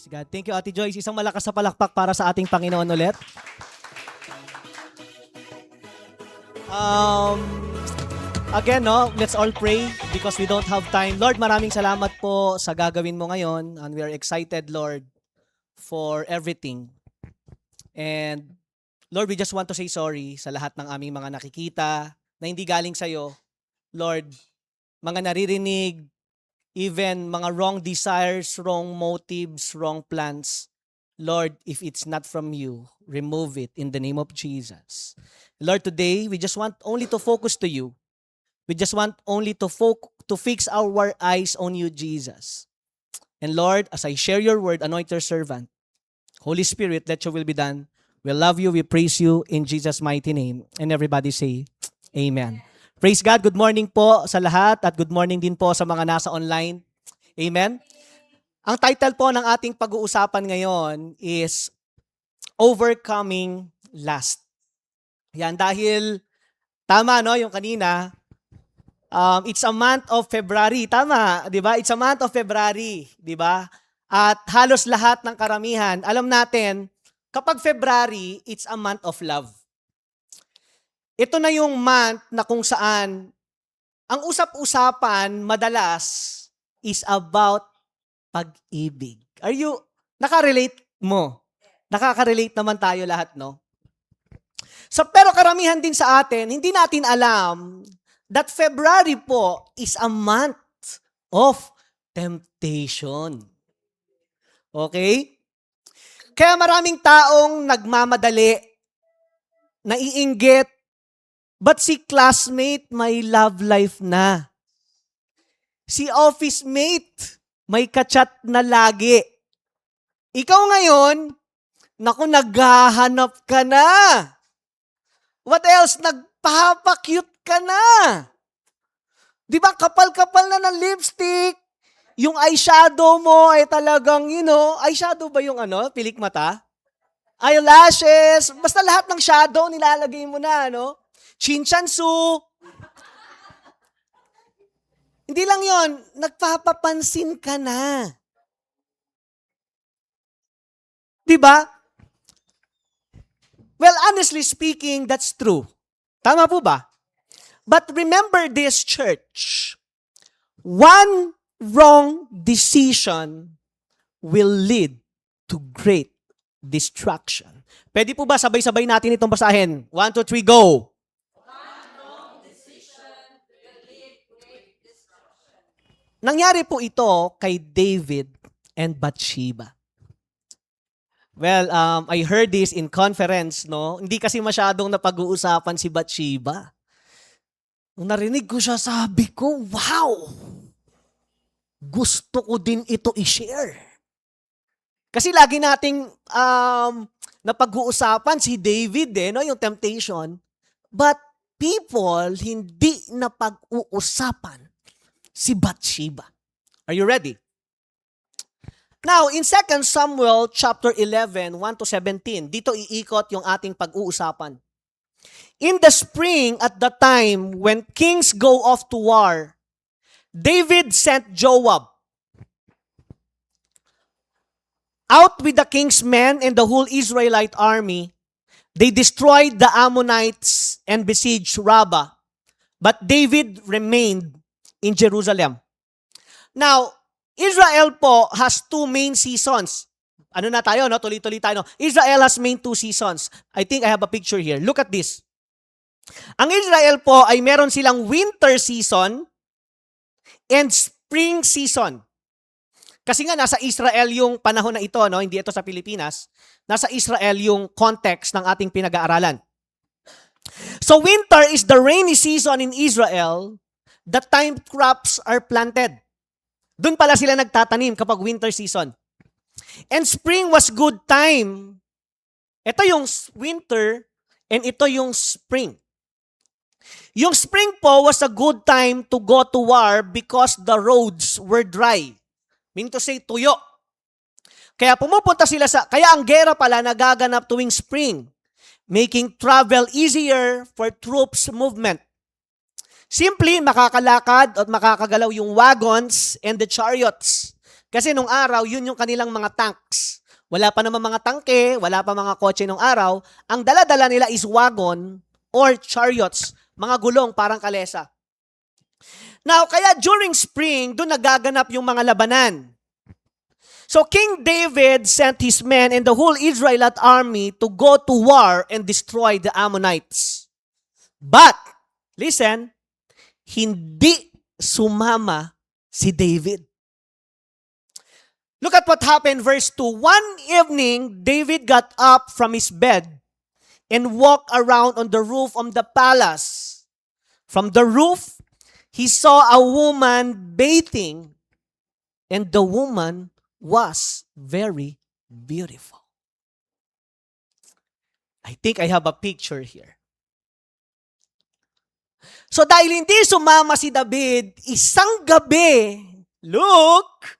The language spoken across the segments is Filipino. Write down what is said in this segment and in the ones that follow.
Praise God. Thank you, Ate Joyce. Isang malakas na palakpak para sa ating Panginoon ulit. Um, Again, no, let's all pray because we don't have time. Lord, maraming salamat po sa gagawin mo ngayon. And we are excited, Lord, for everything. And Lord, we just want to say sorry sa lahat ng aming mga nakikita na hindi galing sa'yo. Lord, mga naririnig, even mga wrong desires, wrong motives, wrong plans. Lord, if it's not from you, remove it in the name of Jesus. Lord, today, we just want only to focus to you. We just want only to fix our eyes on you, Jesus. And Lord, as I share your word, anoint your servant. Holy Spirit, let your will be done. We love you, we praise you in Jesus' mighty name. And everybody say, Amen. Praise God. Good morning po sa lahat at good morning din po sa mga nasa online. Amen. Ang title po ng ating pag-uusapan ngayon is Overcoming Lust. Yan, dahil tama no, yung kanina, it's a month of February. Tama, di ba? It's a month of February, di ba? At halos lahat ng karamihan, alam natin, kapag February, it's a month of love. Ito na yung month na kung saan ang usap-usapan madalas is about pag-ibig. Nakarelate mo? Nakaka-relate naman tayo lahat, no? So, pero karamihan din sa atin, hindi natin alam that February po is a month of temptation. Okay? Kaya maraming taong nagmamadali, naiinggit, but si classmate may love life na. Si office mate may kachat na lagi. Ikaw ngayon, naku, naghahanap ka na. What else? Nagpapakute ka na. Di ba, kapal-kapal na ng lipstick. Yung eyeshadow mo ay talagang, eyeshadow ba yung pilik mata? Eyelashes, basta lahat ng shadow nilalagay mo na, Chinchansu. Hindi lang yon, nagpapapansin ka na. Diba? Well, honestly speaking, that's true. Tama po ba? But remember this, church. One wrong decision will lead to great destruction. Pwede po ba sabay-sabay natin itong basahin? 1, 2, 3, go! Nangyari po ito kay David and Bathsheba. Well, I heard this in conference, no? Hindi kasi masyadong napag-uusapan si Bathsheba. Nung narinig ko siya, sabi ko, wow! Gusto ko din ito i-share. Kasi lagi nating napag-uusapan si David, yung temptation. But people, hindi napag-uusapan si Bathsheba. Are you ready? Now, in 2 Samuel chapter 11, 1 to 17, dito iikot yung ating pag-uusapan. In the spring, at the time when kings go off to war, David sent Joab out with the king's men and the whole Israelite army. They destroyed the Ammonites and besieged Rabbah. But David remained in Jerusalem. Now, Israel po has two main seasons. Ano na tayo, no? Tuloy-tuloy tayo, no? Israel has main two seasons. I think I have a picture here. Look at this. Ang Israel po ay meron silang winter season and spring season. Kasi nga nasa Israel yung panahon na ito, no? Hindi ito sa Pilipinas. Nasa Israel yung context ng ating pinag-aaralan. So winter is the rainy season in Israel. The time crops are planted. Doon pala sila nagtatanim kapag winter season. And spring was good time. Ito yung winter and ito yung spring. Yung spring po was a good time to go to war because the roads were dry. Meaning to say, tuyo. Kaya pumupunta sila kaya ang gera pala nagaganap tuwing spring, making travel easier for troops movement. Simply, makakalakad at makakagalaw yung wagons and the chariots Kasi nung araw, yun yung kanilang mga tanks. Wala pa naman mga tangke, wala pa mga kotse nung araw. Ang dala-dala nila is wagon or chariots, mga gulong parang kalesa. Now, kaya during spring, doon nagaganap yung mga labanan. So King David sent his men and the whole Israelite army to go to war and destroy the Ammonites. But, listen, hindi sumama si David. Look at what happened, verse 2. One evening, David got up from his bed and walked around on the roof of the palace. From the roof, he saw a woman bathing, and the woman was very beautiful. I think I have a picture here. So dahil hindi sumama si David, isang gabi, look,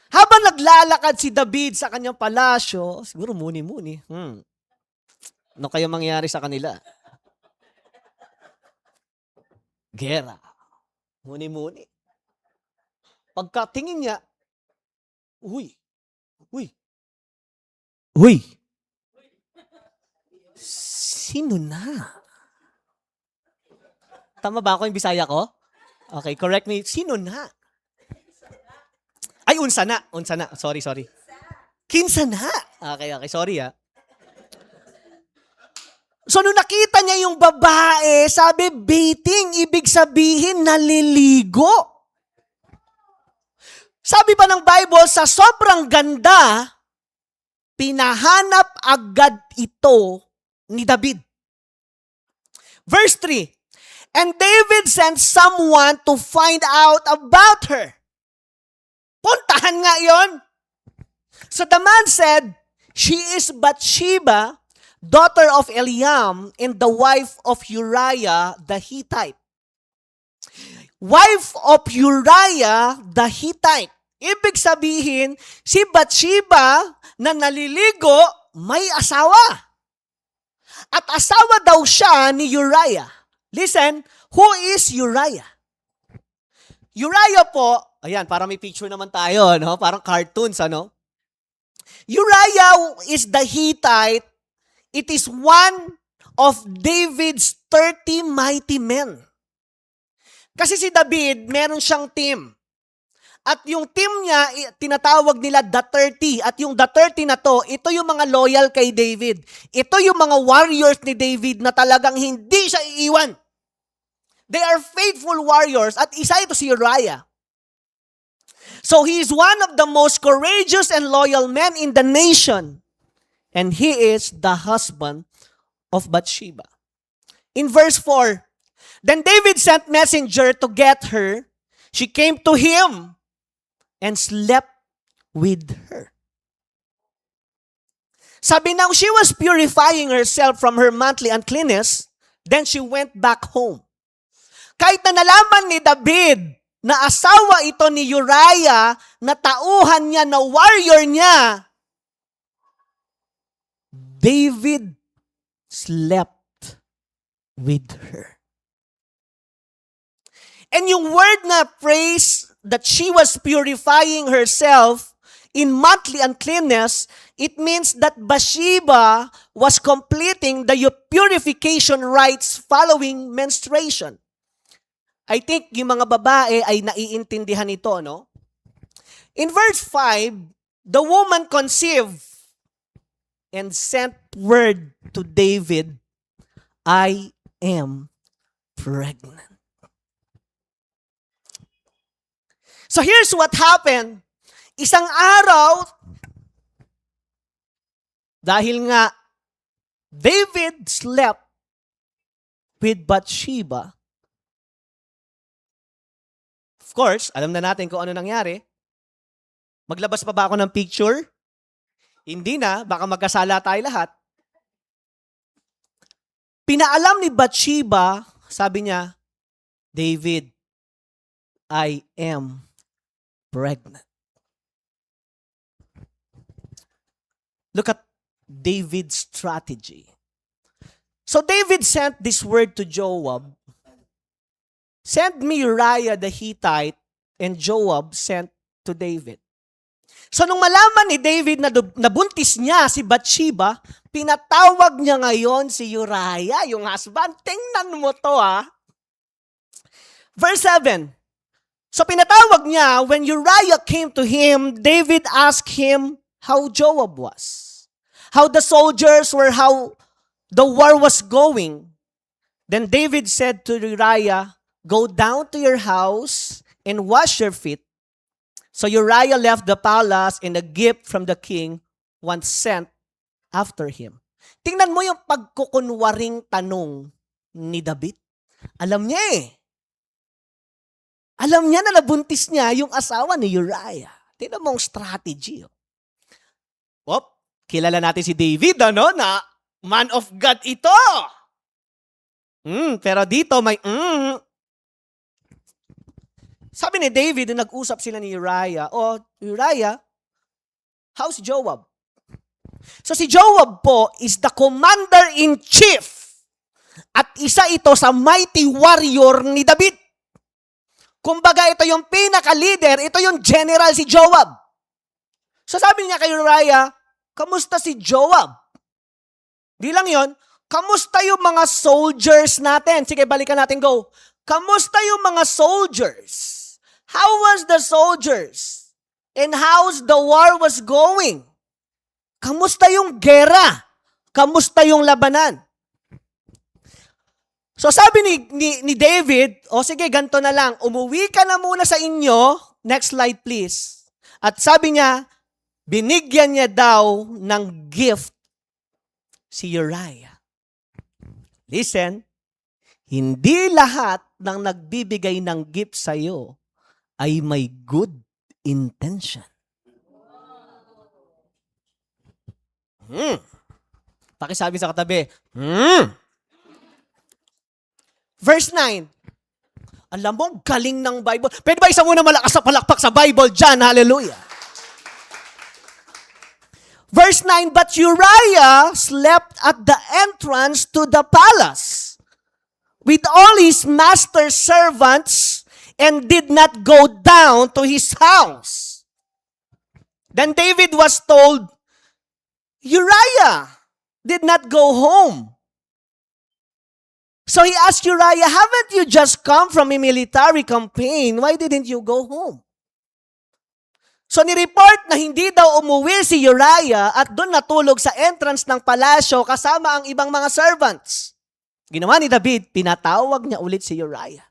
habang naglalakad si David sa kanyang palasyo, siguro muni-muni, ano kaya mangyari sa kanila? Gera. Muni-muni. Pagkatingin niya, uy, sino na? Tama ba ako yung Bisaya ko? Okay, correct me. Sino na? Ay, unsa na. Sorry. Kinsa na. Okay, sorry So, nung nakita niya yung babae, sabi, bathing, ibig sabihin, naliligo. Sabi pa ng Bible, sa sobrang ganda, pinahanap agad ito ni David. Verse 3, and David sent someone to find out about her. Puntahan nga yon. So the man said, she is Bathsheba, daughter of Eliam, and the wife of Uriah the Hittite. Wife of Uriah the Hittite. Ibig sabihin, si Bathsheba na naliligo, may asawa. At asawa daw siya ni Uriah. Listen, who is Uriah? Uriah po, ayan, para may picture naman tayo, no? Parang cartoons, ano? Uriah is the Hittite. It is one of David's 30 mighty men. Kasi si David, meron siyang team. At yung team niya, tinatawag nila the 30. At yung the 30 na to, ito yung mga loyal kay David. Ito yung mga warriors ni David na talagang hindi siya iiwan. They are faithful warriors. At isa ito si Uriah. So he is one of the most courageous and loyal men in the nation. And he is the husband of Bathsheba. In verse 4, then David sent messenger to get her. She came to him and slept with her. Sabi now, she was purifying herself from her monthly uncleanness, then she went back home. Kahit na nalaman ni David na asawa ito ni Uriah, na tauhan niya, na warrior niya, David slept with her. And yung word na praise that she was purifying herself in monthly uncleanness, it means that Bathsheba was completing the purification rites following menstruation. I think yung mga babae ay naiintindihan ito, no? In verse 5, the woman conceived and sent word to David, I am pregnant. So here's what happened. Isang araw, dahil nga David slept with Bathsheba, of course, alam na natin kung ano nangyari. Maglabas pa ba ako ng picture? Hindi na, baka magkasala tayo lahat. Pinaalam ni Bathsheba, sabi niya, David, I am pregnant. Look at David's strategy. So David sent this word to Joab, Send me Uriah the Hittite, and Joab sent to David. So nung malaman ni David na nabuntis niya si Bathsheba, pinatawag niya ngayon si Uriah, yung husband. Tingnan mo to Verse 7. So pinatawag niya, when Uriah came to him, David asked him how Joab was, how the soldiers were, how the war was going. Then David said to Uriah, go down to your house and wash your feet. So Uriah left the palace, and a gift from the king was sent after him. Tingnan mo yung pagkukunwaring tanong ni David. Alam niya Alam niya na nabuntis niya yung asawa ni Uriah. Tingnan mo ang strategy. Kilala natin si David, na man of God ito. Pero dito may Sabi ni David, nag-usap sila ni Uriah, Uriah, how's Joab? So si Joab po is the commander-in-chief at isa ito sa mighty warrior ni David. Kumbaga ito yung pinaka-leader, ito yung general si Joab. So sabi niya kay Uriah, kamusta si Joab? Di lang yon, kamusta yung mga soldiers natin? Sige, balikan natin, go. Kamusta yung mga soldiers? How was the soldiers? And how's the war was going? Kamusta yung gera? Kamusta yung labanan? So sabi ni David, sige, ganito na lang. Umuwi ka na muna sa inyo. Next slide, please. At sabi niya, binigyan niya daw ng gift si Uriah. Listen, hindi lahat ng nagbibigay ng gift sa iyo ay may good intention. Pakisabi sa katabi, Verse 9. Alam mo, galing ng Bible. Pwede ba isa muna malakas sa palakpak sa Bible dyan? Hallelujah. Verse 9, but Uriah slept at the entrance to the palace with all his master's servants and did not go down to his house. Then David was told, Uriah did not go home. So he asked Uriah, haven't you just come from a military campaign? Why didn't you go home? So nireport na hindi daw umuwi si Uriah at doon natulog sa entrance ng palasyo kasama ang ibang mga servants. Ginawa ni David, pinatawag niya ulit si Uriah.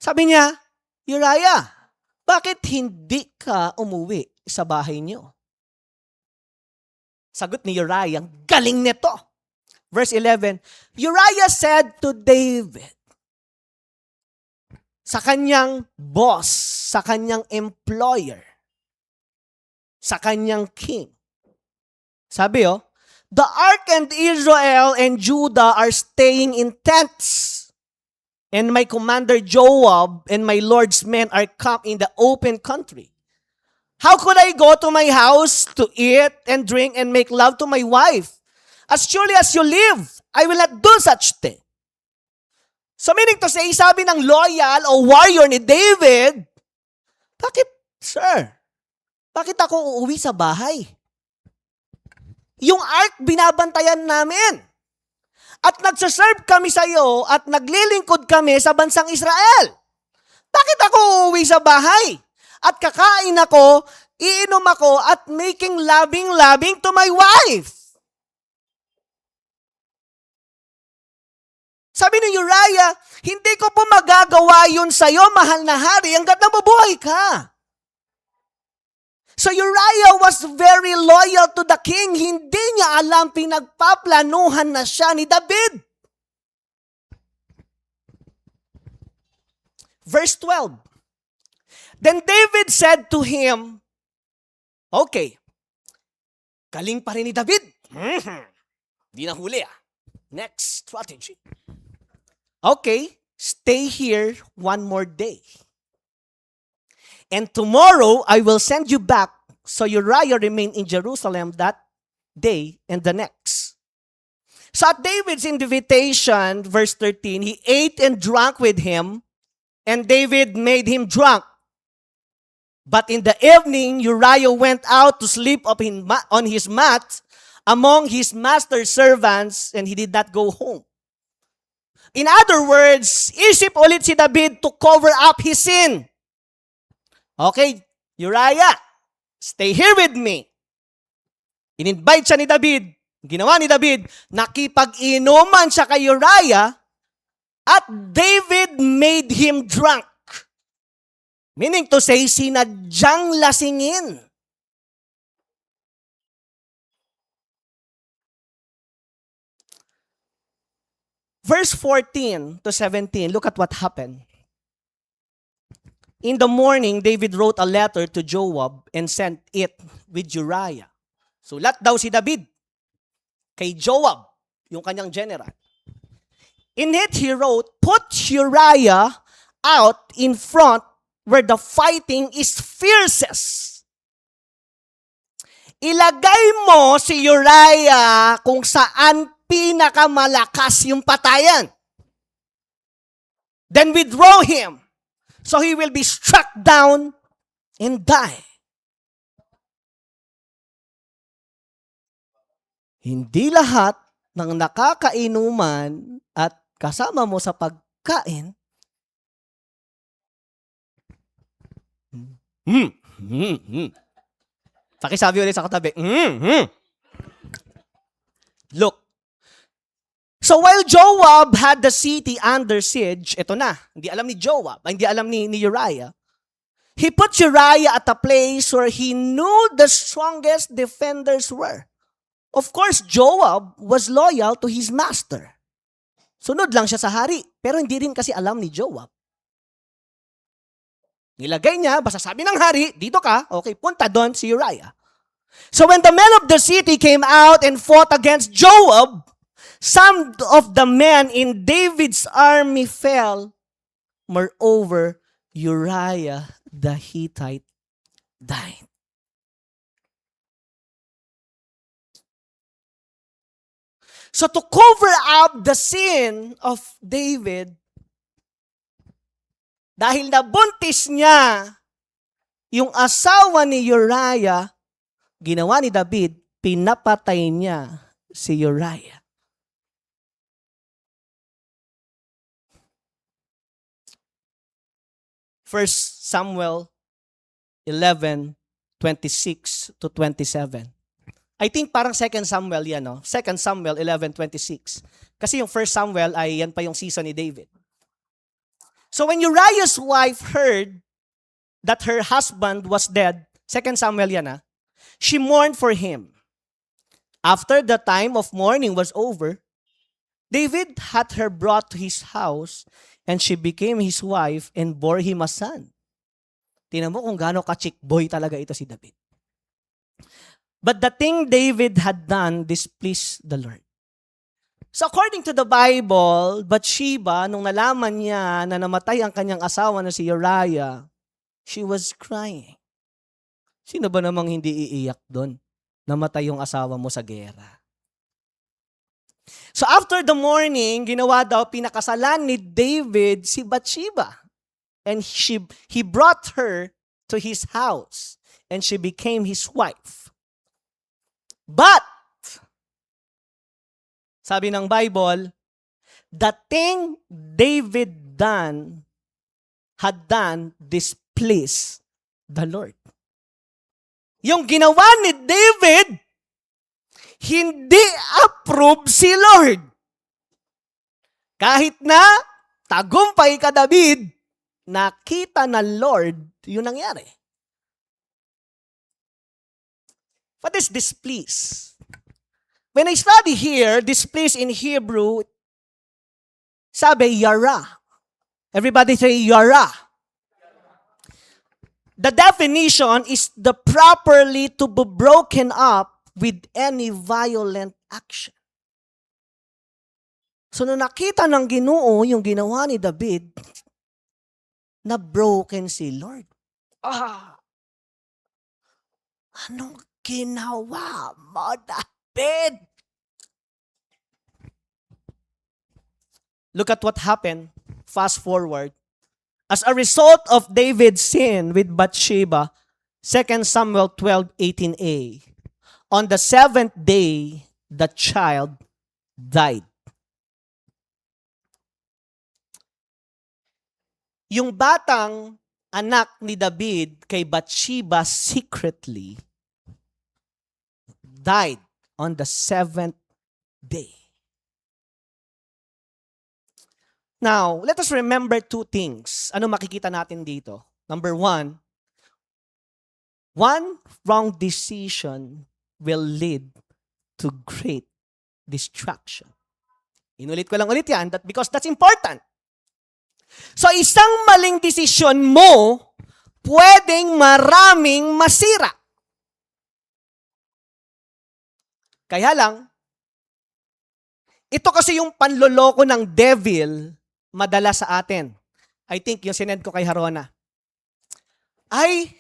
Sabi niya, Uriah, bakit hindi ka umuwi sa bahay niyo? Sagot ni Uriah, galing nito. Verse 11, Uriah said to David, sa kanyang boss, sa kanyang employer, sa kanyang king. Sabi the ark and Israel and Judah are staying in tents, and my commander Joab and my Lord's men are camped in the open country. How could I go to my house to eat and drink and make love to my wife? As surely as you live, I will not do such thing. So meaning to say, sabi ng loyal o warrior ni David, bakit, sir, bakit ako uuwi sa bahay? Yung ark binabantayan namin. At nagsaserve kami sa iyo at naglilingkod kami sa bansang Israel. Bakit ako uuwi sa bahay? At kakain ako, iinom ako, at making loving to my wife. Sabi ni Uriah, hindi ko po magagawa yun sa'yo, mahal na hari, hanggat nabubuhay ka. So Uriah was very loyal to the king. Hindi niya alam, pinagpaplanuhan na siya ni David. Verse 12. Then David said to him, okay, galing pa rin ni David. Di na huli Next strategy. Okay, stay here one more day. And tomorrow, I will send you back. So Uriah remained in Jerusalem that day and the next. So at David's invitation, verse 13, he ate and drank with him, and David made him drunk. But in the evening, Uriah went out to sleep on his mat among his master's servants, and he did not go home. In other words, isip ulit si David to cover up his sin. Okay, Uriah, stay here with me. In-invite siya ni David. Ginawa ni David, nakipag-inuman siya kay Uriah at David made him drunk. Meaning to say, sinadyang lasingin. Verse 14 to 17, look at what happened. In the morning, David wrote a letter to Joab and sent it with Uriah. Sulat daw si David kay Joab, yung kanyang general. In it, he wrote, put Uriah out in front where the fighting is fiercest. Ilagay mo si Uriah kung saan pinakamalakas yung patayan. Then withdraw him, so he will be struck down and die. Hindi lahat ng nakakainuman at kasama mo sa pagkain Pakisabi ulit sa katabi. Look. So while Joab had the city under siege, ito na, hindi alam ni Joab, hindi alam ni Uriah, he put Uriah at a place where he knew the strongest defenders were. Of course, Joab was loyal to his master. Sunod lang siya sa hari, pero hindi rin kasi alam ni Joab. Nilagay niya, basta sabi ng hari, dito ka, okay, punta doon si Uriah. So when the men of the city came out and fought against Joab, some of the men in David's army fell. Moreover, Uriah the Hittite died. So to cover up the sin of David, dahil nabuntis niya yung asawa ni Uriah, ginawa ni David, pinapatay niya si Uriah. First Samuel 11:26 to 27. I think parang 2 Samuel yan, no? 2 Samuel 11:26. Kasi yung 1 Samuel ay yan pa yung season ni David. So when Uriah's wife heard that her husband was dead, 2 Samuel yan, she mourned for him. After the time of mourning was over, David had her brought to his house, and she became his wife and bore him a son. Tingnan mo kung gaano ka-chick boy talaga ito si David. But the thing David had done displeased the Lord. So according to the Bible, Bathsheba, nung nalaman niya na namatay ang kanyang asawa na si Uriah, she was crying. Sino ba namang hindi iiyak doon? Namatay yung asawa mo sa gera. So after the morning, ginawa daw, pinakasalan ni David si Bathsheba. And he brought her to his house, and she became his wife. But, sabi ng Bible, the thing David had done displeased the Lord. Yung ginawa ni David, hindi approve si Lord. Kahit na tagumpay ka, David, nakita na Lord yung nangyari. What is displease? When I study here, displease in Hebrew, sabi yara. Everybody say yara. The definition is the properly to be broken up with any violent action. So nung nakita ng Ginoo yung ginawa ni David, na broken si Lord. Anong ginawa mo, David? look at what happened. Fast forward. As a result of David's sin with Bathsheba, 2 Samuel 12:18a, on the seventh day, the child died. Yung batang anak ni David kay Bathsheba secretly died on the seventh day. Now, let us remember two things. Ano makikita natin dito? Number one wrong decision will lead to great destruction. Inulit ko lang ulit yan because that's important. So, isang maling desisyon mo, pwedeng maraming masira. Kaya lang, ito kasi yung panloloko ng devil madala sa atin. I think yung sinend ko kay Harona. Ay,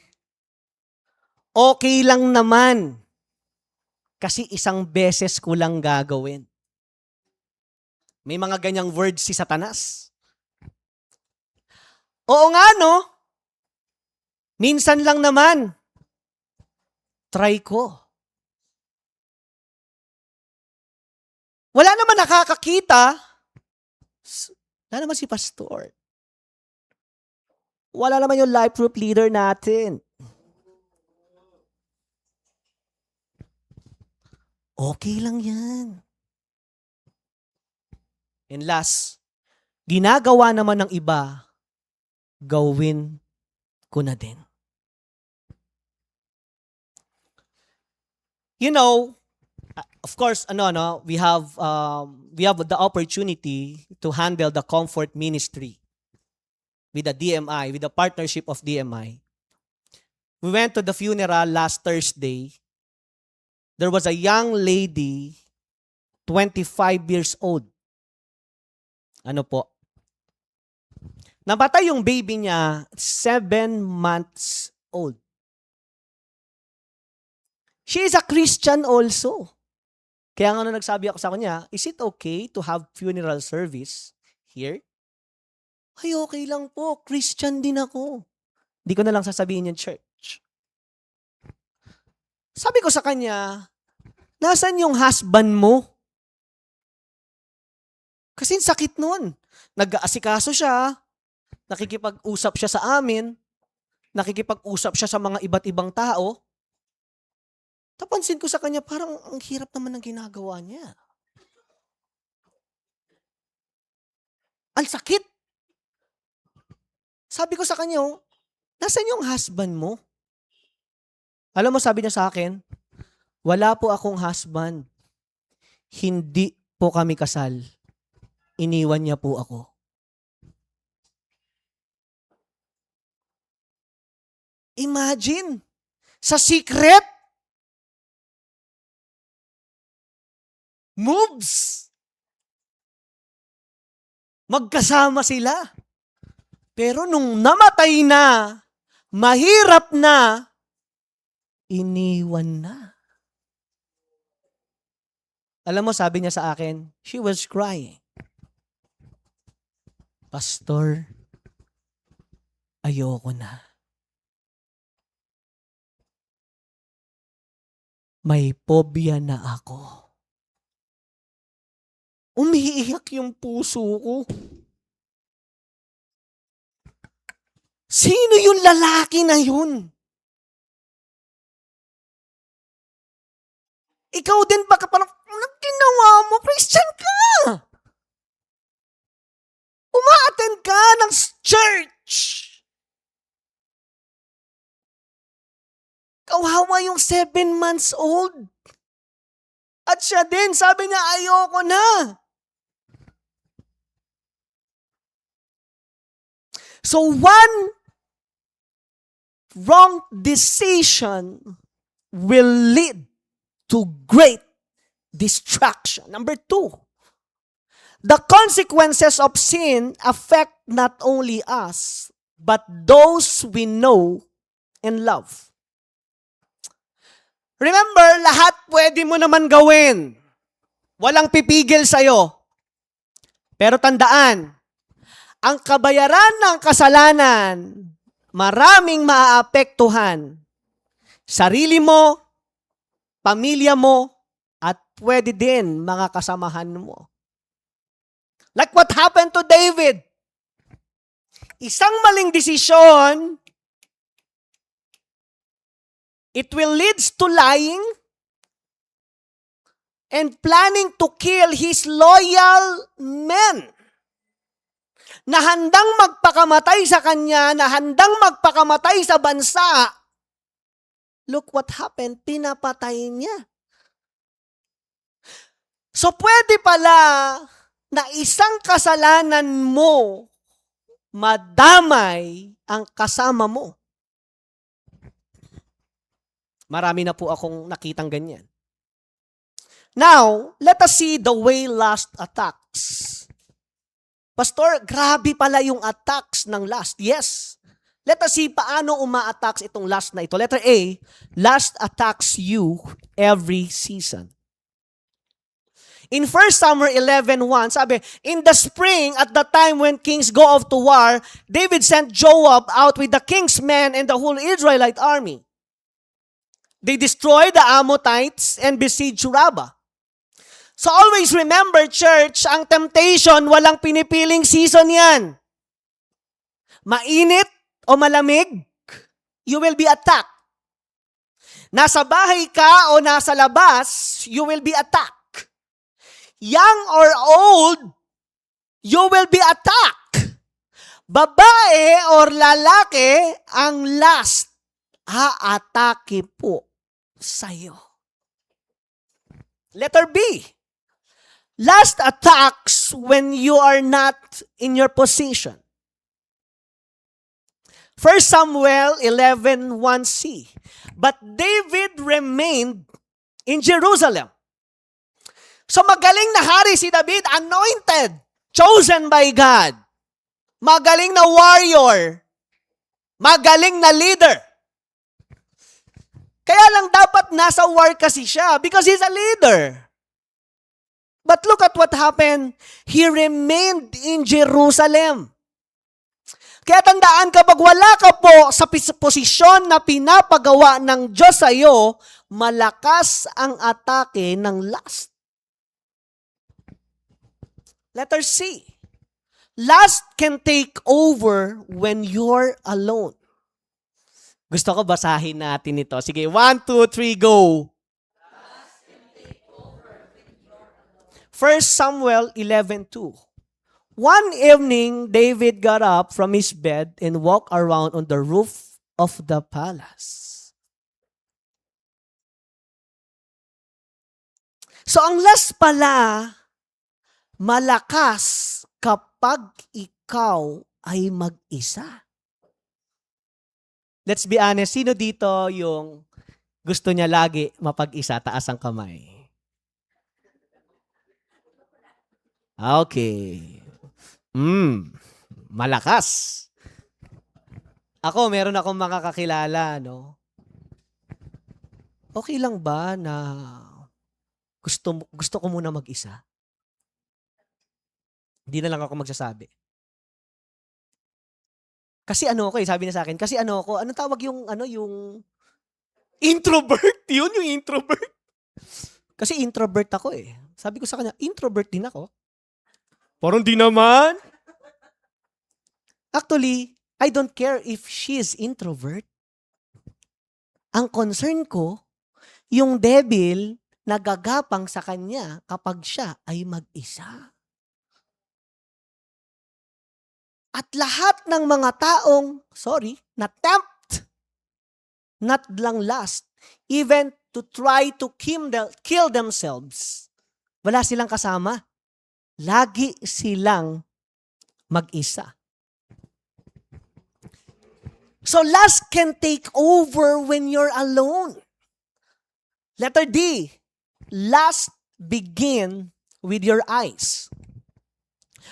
okay lang naman. Kasi isang beses ko lang gagawin. May mga ganyang words si Satanas. Oo nga, no? Minsan lang naman. Try ko. Wala naman nakakakita. Wala naman si pastor. Wala naman yung life group leader natin. Okay lang yan. And last, ginagawa naman ng iba, gawin ko na din. You know, of course, we have the opportunity to handle the comfort ministry with the DMI, with the partnership of DMI. We went to the funeral last Thursday. There was a young lady, 25 years old. Ano po? Nabatay yung baby niya, 7 months old. She is a Christian also. Kaya nga nagsabi ako sa kanya, is it okay to have funeral service here? Ay, okay lang po. Christian din ako. Di ko na lang sasabihin yung church. Sabi ko sa kanya, nasan yung husband mo? Kasi sakit nun. Nag-aasikaso siya, nakikipag-usap siya sa amin, nakikipag-usap siya sa mga iba't ibang tao. Tapansin ko sa kanya, parang ang hirap naman ng ginagawa niya. Ang sakit. Sabi ko sa kanya, nasan yung husband mo? Alam mo, sabi niya sa akin, wala po akong husband. Hindi po kami kasal. Iniwan niya po ako. Imagine, sa secret, moves. Magkasama sila. Pero nung namatay na, mahirap na, iniwan na. Alam mo, sabi niya sa akin, she was crying. Pastor, ayoko na. May phobia na ako. Umiiyak yung puso ko. Sino yung lalaki na yun? Ikaw din baka parang, anong ginawa mo? Christian ka! Uma-attend ka ng church! Kawawa yung 7 months old. At siya din, sabi niya, ayoko na. So one wrong decision will lead to great destruction. Number 2, the consequences of sin affect not only us, but those we know and love. Remember, lahat pwede mo naman gawin. Walang pipigil sa'yo. Pero tandaan, ang kabayaran ng kasalanan, maraming maaapektuhan. Sarili mo, pamilya mo, at pwede din mga kasamahan mo. Like what happened to David. Isang maling desisyon, it will leads to lying and planning to kill his loyal men na handang magpakamatay sa kanya, na handang magpakamatay sa bansa. Look what happened, pinapatay niya. So pwede pala na isang kasalanan mo, madamay ang kasama mo. Marami na po akong nakitang ganyan. Now, let us see the way lust attacks. Pastor, grabe pala yung attacks ng lust. Yes. Let us see paano uma-attacks itong lust na ito. Letter A, lust attacks you every season. In 1 Samuel 11:1, sabi, in the spring, at the time when kings go off to war, David sent Joab out with the king's men and the whole Israelite army. They destroyed the Ammonites and besieged Rabbah. So always remember, church, ang temptation, walang pinipiling season yan. Mainit o malamig, you will be attacked. Nasa bahay ka o nasa labas, you will be attacked. Young or old, you will be attacked. Babae or lalaki, ang last, aatake po sa'yo. Letter B, last attacks when you are not in your position. 1 Samuel 11:1c. But David remained in Jerusalem. So magaling na hari si David, anointed, chosen by God. Magaling na warrior. Magaling na leader. Kaya lang dapat nasa war kasi siya because he's a leader. But look at what happened. He remained in Jerusalem. Kaya tandaan, kapag wala ka po sa posisyon na pinapagawa ng Diyos sa iyo, malakas ang atake ng lust. Letter C. Lust can take over when you're alone. Gusto ko basahin natin ito. Sige, 1, 2, 3, go. 1 Samuel 11:2. One evening, David got up from his bed and walked around on the roof of the palace. So ang lust pala, malakas kapag ikaw ay mag-isa. Let's be honest, sino dito yung gusto niya lagi mapag-isa? Taas ang kamay. Okay. Malakas. Ako, meron akong makakakilala, no? Okay lang ba na gusto ko muna mag-isa? Hindi na lang ako magsasabi. Kasi ano ako sabi niya sa akin, kasi ano ako, anong tawag yung introvert? Yun, yung introvert. Kasi introvert ako eh. Sabi ko sa kanya, introvert din ako. Parang di naman. Actually, I don't care if she is introvert. Ang concern ko, yung devil nagagapang sa kanya kapag siya ay mag-isa. At lahat ng mga taong, na-tempt, not lang lust, even to try to kill themselves. Wala silang kasama. Lagi silang mag-isa. So lust can take over when you're alone. Letter D, lust begin with your eyes.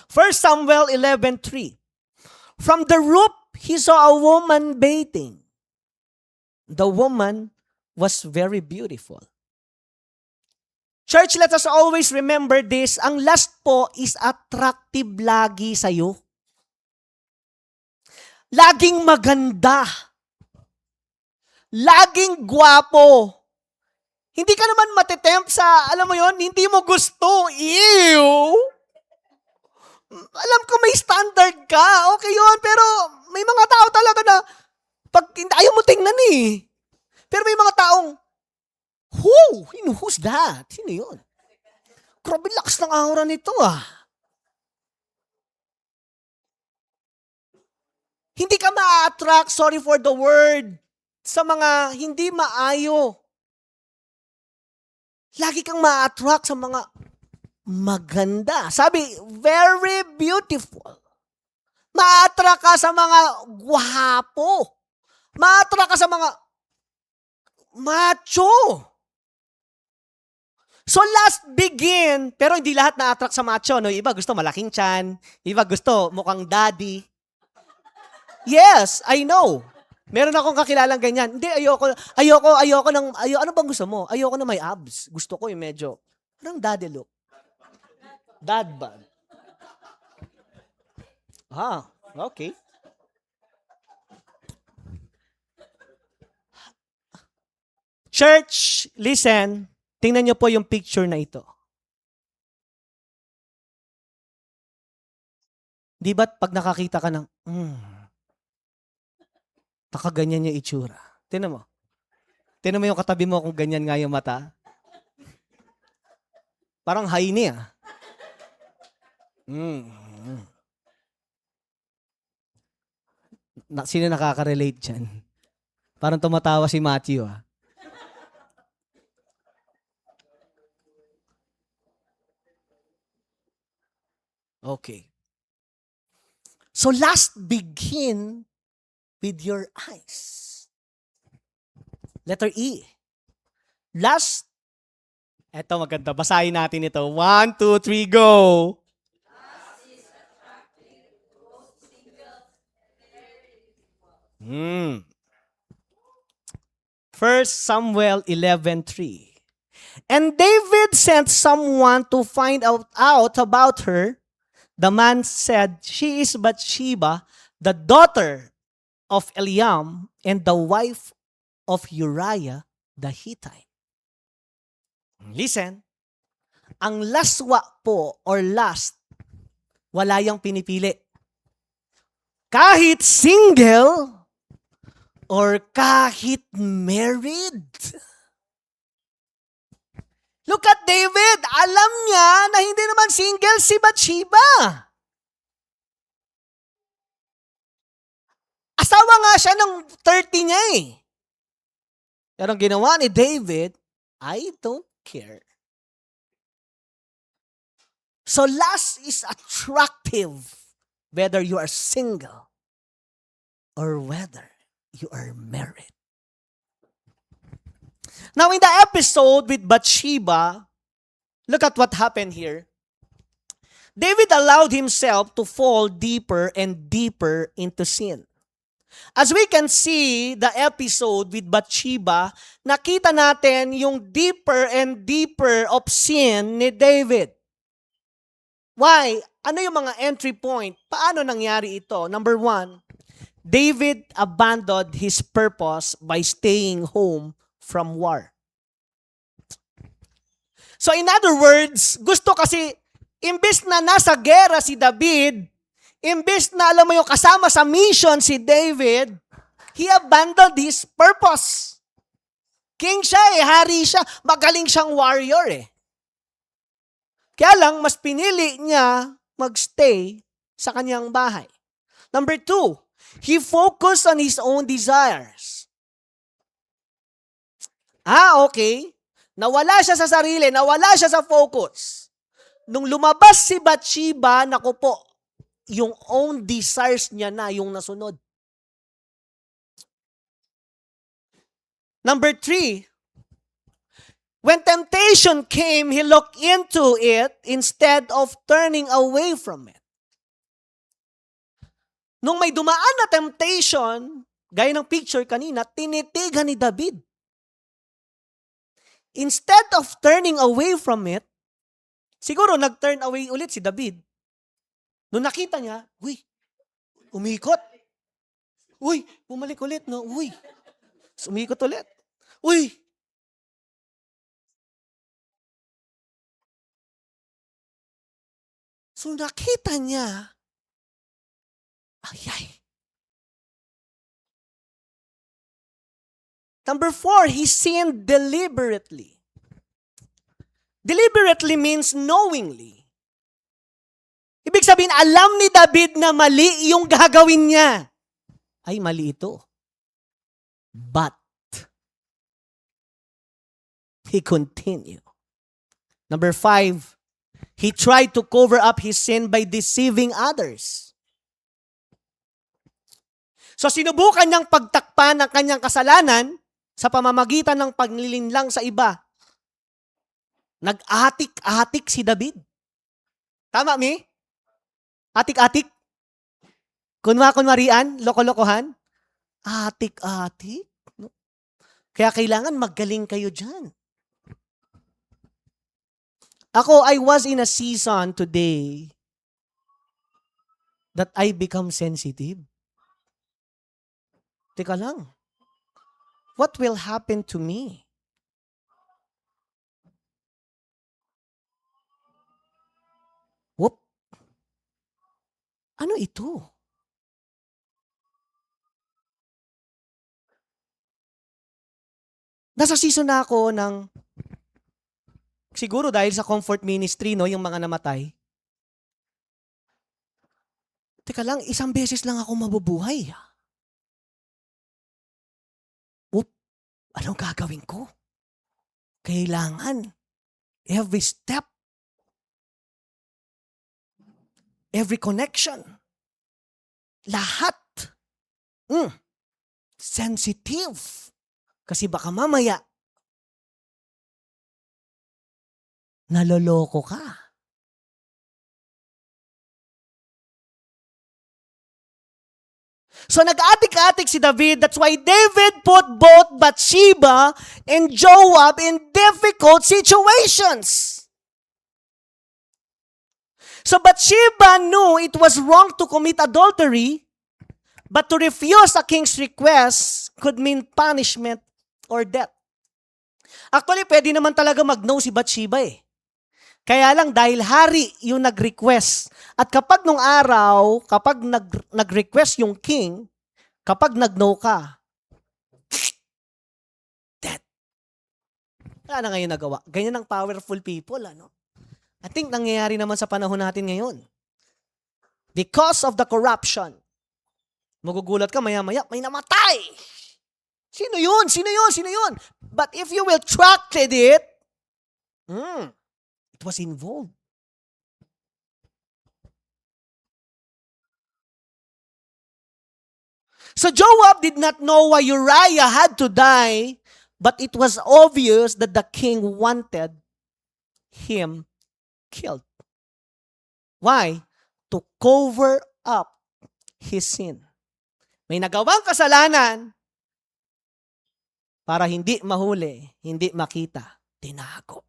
1 Samuel 11:3. From the roof, he saw a woman bathing. The woman was very beautiful. Church, let us always remember this. Ang lust po is attractive lagi sa'yo. Laging maganda. Laging gwapo. Hindi ka naman matetempt sa, alam mo yon, hindi mo gusto. Ew! Alam ko may standard ka. Okay yun. Pero may mga tao talaga na pag ayaw mo tingnan eh. Pero may mga taong, who's that? Sino yun? Grabe lakas ng aura nito ah. Hindi ka ma-attract, sorry for the word, sa mga hindi maayo. Lagi kang ma-attract sa mga maganda. Sabi, very beautiful. Ma-attract ka sa mga gwapo. Ma-attract ka sa mga macho. So last begin, pero hindi lahat na-attract sa macho. No? Iba gusto malaking tiyan. Iba gusto mukhang daddy. Yes, I know. Meron akong kakilalang ganyan. Hindi, ano bang gusto mo? Ayoko na may abs. Gusto ko yung medyo, parang daddy look. Dad bod. Okay. Church, listen. Tingnan niyo po yung picture na ito. Di ba't pag nakakita ka ng, nakaganyan yung itsura. Tingnan mo. Tingnan mo yung katabi mo kung ganyan nga yung mata. Parang haini ah. Sino nakaka-relate dyan? Parang tumatawa si Matthew ah. Okay. So last begin with your eyes. Letter E. Last. Eto maganda. Basahin natin ito. 1, 2, 3, go! First Samuel 11:3. And David sent someone to find out about her. The man said, she is Bathsheba, the daughter of Eliam and the wife of Uriah the Hittite. Listen, ang laswa po or lust, wala yang pinipili. Kahit single or kahit married. Look at David. Alam niya na hindi naman single si Bathsheba. Asawa nga siya ng 30 niya eh. Pero ang ginawa ni David, I don't care. So lust is attractive whether you are single or whether you are married. Now, in the episode with Bathsheba, look at what happened here. David allowed himself to fall deeper and deeper into sin. As we can see the episode with Bathsheba, nakita natin yung deeper and deeper of sin ni David. Why? Ano yung mga entry point? Paano nangyari ito? Number 1, David abandoned his purpose by staying home from war. So in other words, gusto kasi, imbes na nasa gera si David, imbes na alam mo yung kasama sa mission si David, he abandoned his purpose. King siya eh, hari siya, magaling siyang warrior eh. Kaya lang, mas pinili niya magstay sa kanyang bahay. Number 2, he focused on his own desires. Okay. Nawala siya sa sarili, nawala siya sa focus. Nung lumabas si Bathsheba, naku po, yung own desires niya na yung nasunod. Number 3, when temptation came, he looked into it instead of turning away from it. Nung may dumaan na temptation, gaya ng picture kanina, tinitigan ni David. instead of turning away from it, siguro nag-turn away ulit si David. Nung nakita niya, uy, umikot. Uy, bumalik ulit, no? Uy, umikot ulit. Uy, so nakita niya, ay. Number 4, he sinned deliberately. Deliberately means knowingly. Ibig sabihin, alam ni David na mali yung gagawin niya. Ay, mali ito. But, he continued. Number 5, he tried to cover up his sin by deceiving others. So, sinubukan niyang pagtakpan ang kanyang kasalanan sa pamamagitan ng paglilinlang sa iba. Nag-atik-atik si David. Tama, mi? Atik-atik? Kunwarian? Loko-lokohan? Atik-atik? Kaya kailangan magaling kayo dyan. Ako, I was in a season today that I become sensitive. Teka lang. What will happen to me? Whoop. Ano ito? Nasa season na ako ng, siguro dahil sa comfort ministry, no, yung mga namatay. Teka lang, isang beses lang ako mabubuhay. Whoop. Anong gagawin ko? Kailangan every step, every connection, lahat, sensitive. Kasi baka mamaya, naloloko ka. So nag-atik-atik si David. That's why David put both Bathsheba and Joab in difficult situations. So Bathsheba knew it was wrong to commit adultery, but to refuse a king's request could mean punishment or death. Actually, pwede naman talaga mag-no si Bathsheba eh. Kaya lang dahil hari yung nag-request. At kapag nung araw, kapag nag-request yung king, kapag nag-no ka, death. Wala na ngayon nagawa. Ganyan ang powerful people, ano? I think nangyayari naman sa panahon natin ngayon. Because of the corruption, magugulat ka maya-maya, may namatay. Sino yun? Sino yun? Sino yun? But if you will track it, it was involved. So Joab did not know why Uriah had to die, but it was obvious that the king wanted him killed. Why? To cover up his sin. May nagawang kasalanan para hindi mahuli, hindi makita, tinago.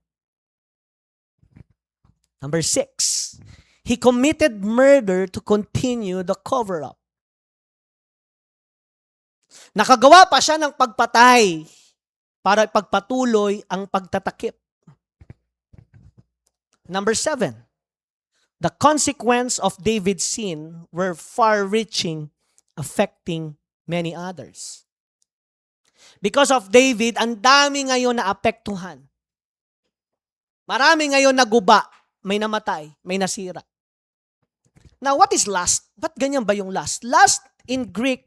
Number 6, he committed murder to continue the cover-up. Nakagawa pa siya ng pagpatay para pagpatuloy ang pagtatakip. Number 7, the consequence of David's sin were far-reaching, affecting many others. Because of David, ang dami ngayon na apektuhan. Marami ngayon naguba. May namatay, may nasira. Now, what is lust? Ba't ganyan ba yung lust? Lust in Greek,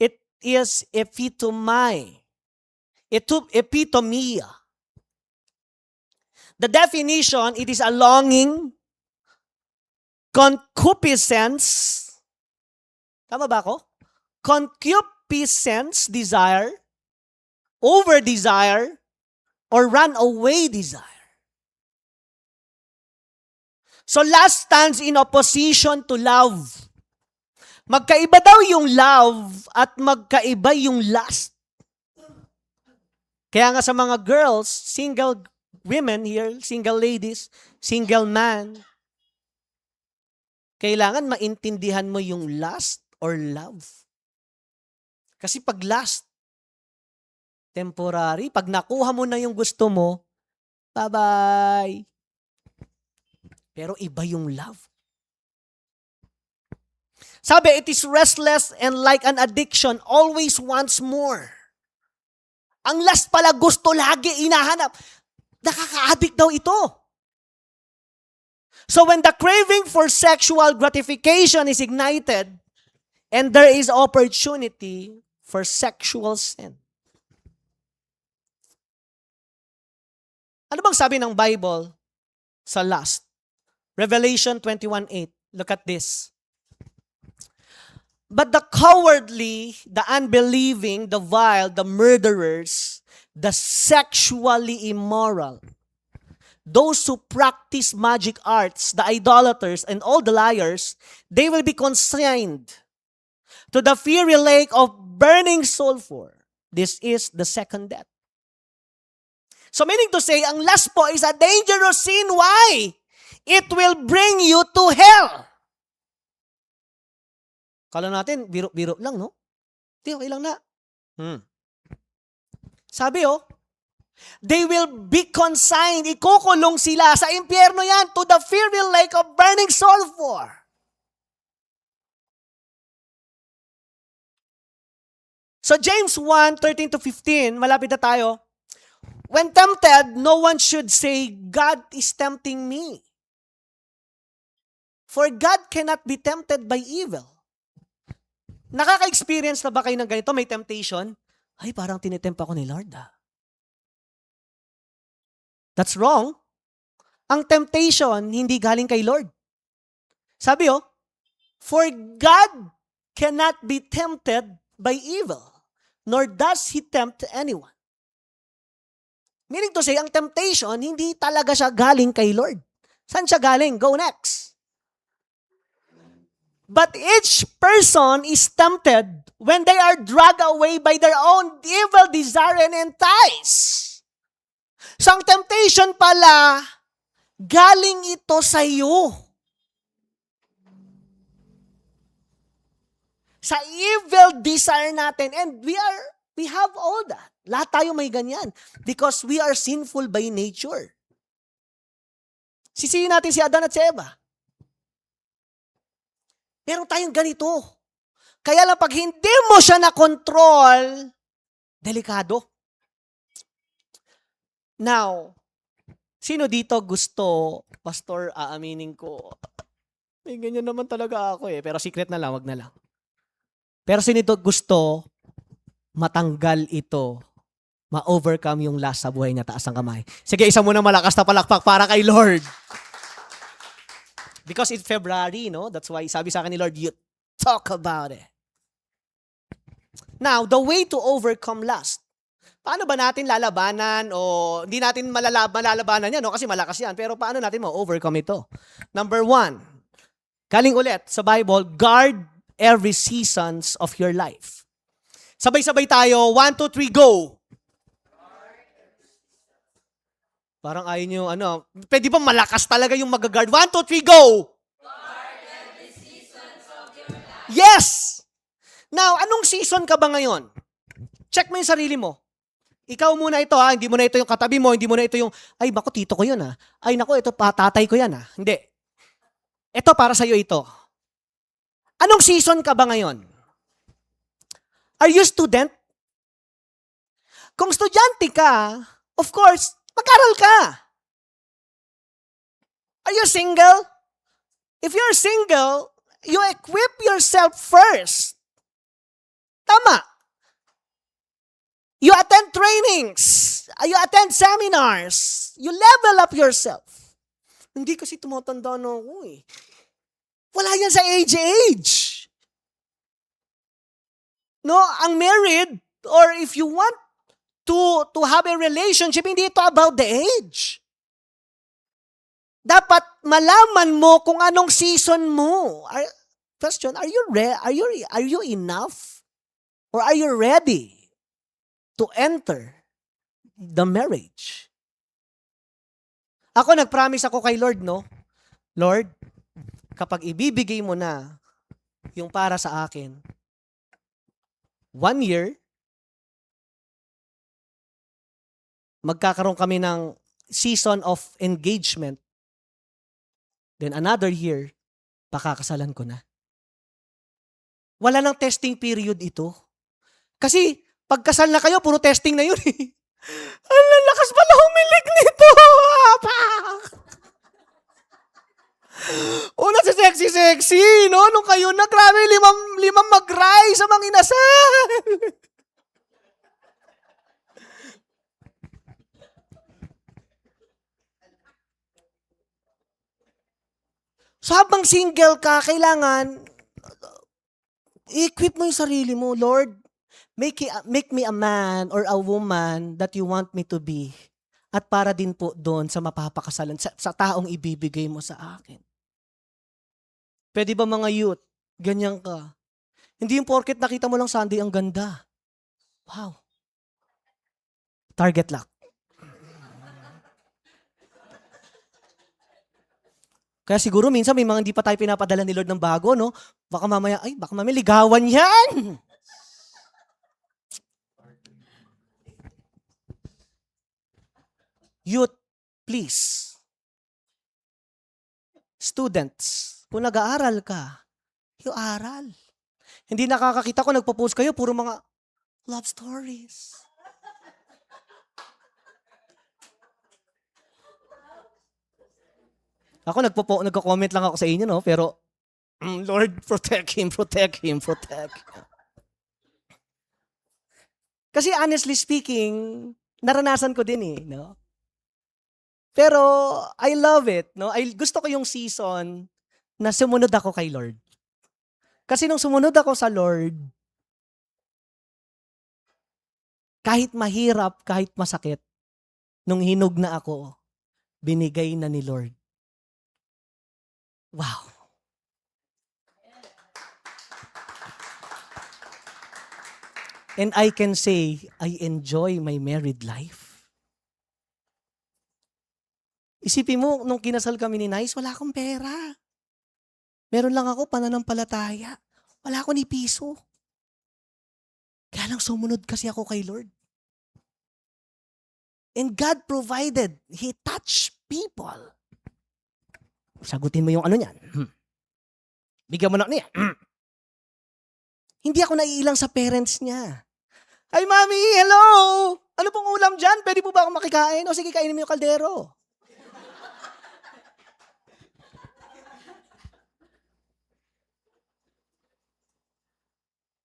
it is epitomai. Epitomia. The definition, it is a longing, concupiscence. Tama ba ako? Concupiscence, desire, over-desire, or run-away desire. So lust stands in opposition to love. Magkaiba daw yung love at magkaiba yung lust. Kaya nga sa mga girls, single women here, single ladies, single man, kailangan maintindihan mo yung lust or love. Kasi pag lust, temporary. Pag nakuha mo na yung gusto mo, bye-bye. Pero iba yung love. Sabi, it is restless and like an addiction, always wants more. Ang lust pala gusto lagi inahanap. Nakaka-addict daw ito. So when the craving for sexual gratification is ignited, and there is opportunity for sexual sin. Ano bang sabi ng Bible sa lust? Revelation 21:8. Look at this. But the cowardly, the unbelieving, the vile, the murderers, the sexually immoral, those who practice magic arts, the idolaters, and all the liars, they will be consigned to the fiery lake of burning sulfur. This is the second death. So meaning to say, ang lust po is a dangerous sin. Why? It will bring you to hell. Kala natin, biro-biro lang, no? Di, okay lang na. Sabi, they will be consigned, ikukulong sila sa impyerno yan, to the fiery lake of burning sulfur. So James 1:13-15, malapit na tayo. When tempted, no one should say, God is tempting me. For God cannot be tempted by evil. Nakaka-experience na ba kayo ng ganito? May temptation? Ay, parang tinitempt ako ni Lord. That's wrong. Ang temptation, hindi galing kay Lord. Sabi for God cannot be tempted by evil, nor does He tempt anyone. Meaning to say, ang temptation, hindi talaga siya galing kay Lord. Saan siya galing? Go next. But each person is tempted when they are dragged away by their own evil desire and entice. So ang temptation pala, galing ito sa iyo. Sa evil desire natin. And we have all that. Lahat tayo may ganyan. Because we are sinful by nature. Sisihin natin si Adan at si Eva. Meron tayong ganito. Kaya lang pag hindi mo siya na-control, delikado. Now, sino dito gusto, Pastor, aaminin ko, may ganyan naman talaga ako pero secret na lang, wag na lang. Pero sino dito gusto, matanggal ito, ma-overcome yung last sa buhay niya, taas ang kamay. Sige, isa muna malakas na palakpak para kay Lord. Because it's February, no? That's why sabi sa akin ni Lord, you talk about it. Now, the way to overcome lust. Paano ba natin lalabanan o hindi natin malalabanan yan, no? Kasi malakas yan. Pero paano natin ma-overcome ito? Number 1, galing ulit sa Bible, guard every seasons of your life. Sabay-sabay tayo. 1, 2, 3, go! Parang ayaw nyo, pwede ba malakas talaga yung mag-guard? 1, 2, 3, go! Guard every seasons of your life. Yes! Now, anong season ka ba ngayon? Check mo yung sarili mo. Ikaw muna ito hindi mo na ito yung katabi mo, hindi mo na ito yung, ay bako tito ko yun ay nako ito tatay ko yan Hindi. Ito para sa'yo ito. Anong season ka ba ngayon? Are you student? Kung estudyante ka, of course, mag-aral ka. Are you single? If you're single, you equip yourself first. Tama. You attend trainings. You attend seminars. You level up yourself. Hindi kasi tumatanda na ako Wala yan sa age. No, ang married, or if you want to have a relationship, hindi ito about the age. Dapat malaman mo kung anong season mo. Question, are you enough? Or are you ready to enter the marriage. Ako, nag-promise ako kay Lord, no? Lord, kapag ibibigay mo na yung para sa akin, 1 year, magkakaroon kami ng season of engagement. Then another year, pakakasalan ko na. Wala nang testing period ito. Kasi pagkasal na kayo, puro testing na yun eh. Ang lakas pala humilig nito. Una si sexy-sexy, no? Nung kayo na, grabe, limang mag-rise sa mga inasal. So habang single ka, kailangan i-equip mo yung sarili mo. Lord, make me a man or a woman that you want me to be. At para din po doon sa mapapakasalan, sa taong ibibigay mo sa akin. Pwede ba mga youth, ganyan ka? Hindi yung porket nakita mo lang Sunday, ang ganda. Wow. Target lock. Kaya siguro minsan may mga hindi pa tayo pinapadala ni Lord ng bago, no? Baka mamaya ligawan yan. Youth, please. Students, kung nag-aaral ka, yung aral. Hindi nakakakita ko, nagpo-post kayo, puro mga love stories. Ako nagko-comment lang ako sa inyo, no? Pero, Lord, protect him. Kasi honestly speaking, naranasan ko din eh, no? Pero I love it, no? Gusto ko yung season na sumunod ako kay Lord. Kasi nung sumunod ako sa Lord, kahit mahirap, kahit masakit, nung hinog na ako, binigay na ni Lord. Wow. And I can say, I enjoy my married life. Isipin mo, nung kinasal kami ni Nice, wala akong pera. Meron lang ako pananampalataya. Wala ako ni piso. Kaya lang sumunod kasi ako kay Lord. And God provided. He touched people. Sagutin mo yung ano niyan. Bigyan mo na niya. Hindi ako naiilang sa parents niya. Ay, Mami, hello! Ano pong ulam dyan? Pwede po ba akong makikain? O sige, kainin mo yung kaldero.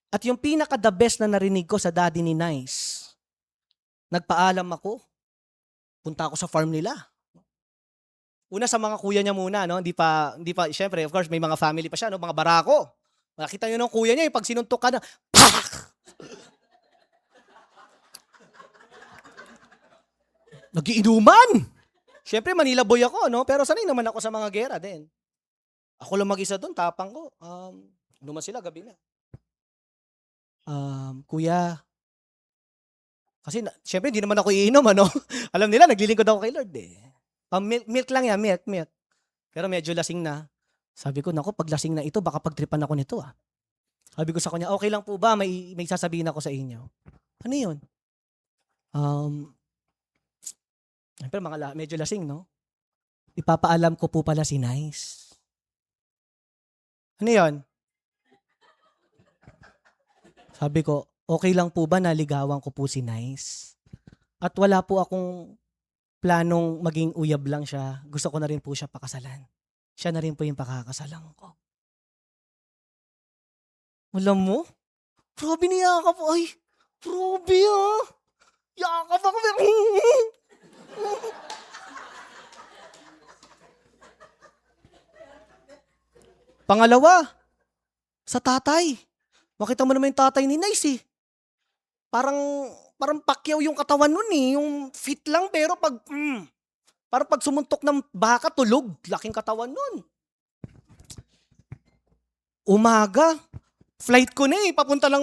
At yung pinaka-the best na narinig ko sa daddy ni Nice, nagpaalam ako. Punta ako sa farm nila. Una sa mga kuya niya muna, no? Hindi pa, syempre, of course, may mga family pa siya, no? Mga barako. Makita niyo ng kuya niya, pag sinuntok ka na, pak! Nagiinuman! Syempre, Manila boy ako, no? Pero sanay naman ako sa mga gera din. Ako lang mag-isa doon, tapang ko. Inuman sila, gabi na. Kuya, kasi syempre hindi naman ako iinom, ano? Alam nila, naglilingkod ako kay Lord eh. Milk lang yan, milk. Pero medyo lasing na. Sabi ko, naku, pag lasing na ito, baka pagtripan ako nito ah. Sabi ko sa kanya, okay lang po ba? May sasabihin ako sa inyo. Ano yun? Pero medyo lasing, no? Ipapaalam ko po pala si Nice. Ano yun? Sabi ko, okay lang po ba naligawan ko po si Nice? At wala po akong planong maging uyab lang siya. Gusto ko na rin po siya pakasalan. Siya na rin po yung pakakasalan ko. Alam mo? Grabe niyakap. Ay, grabe ah. Yakap ako. Pangalawa, sa tatay. Makita mo naman yung tatay ni Nice eh. Parang pakyaw yung katawan nun eh. Yung fit lang pero parang pag sumuntok ng baka, tulog. Laking katawan nun. Umaga, flight ko na eh. Papunta na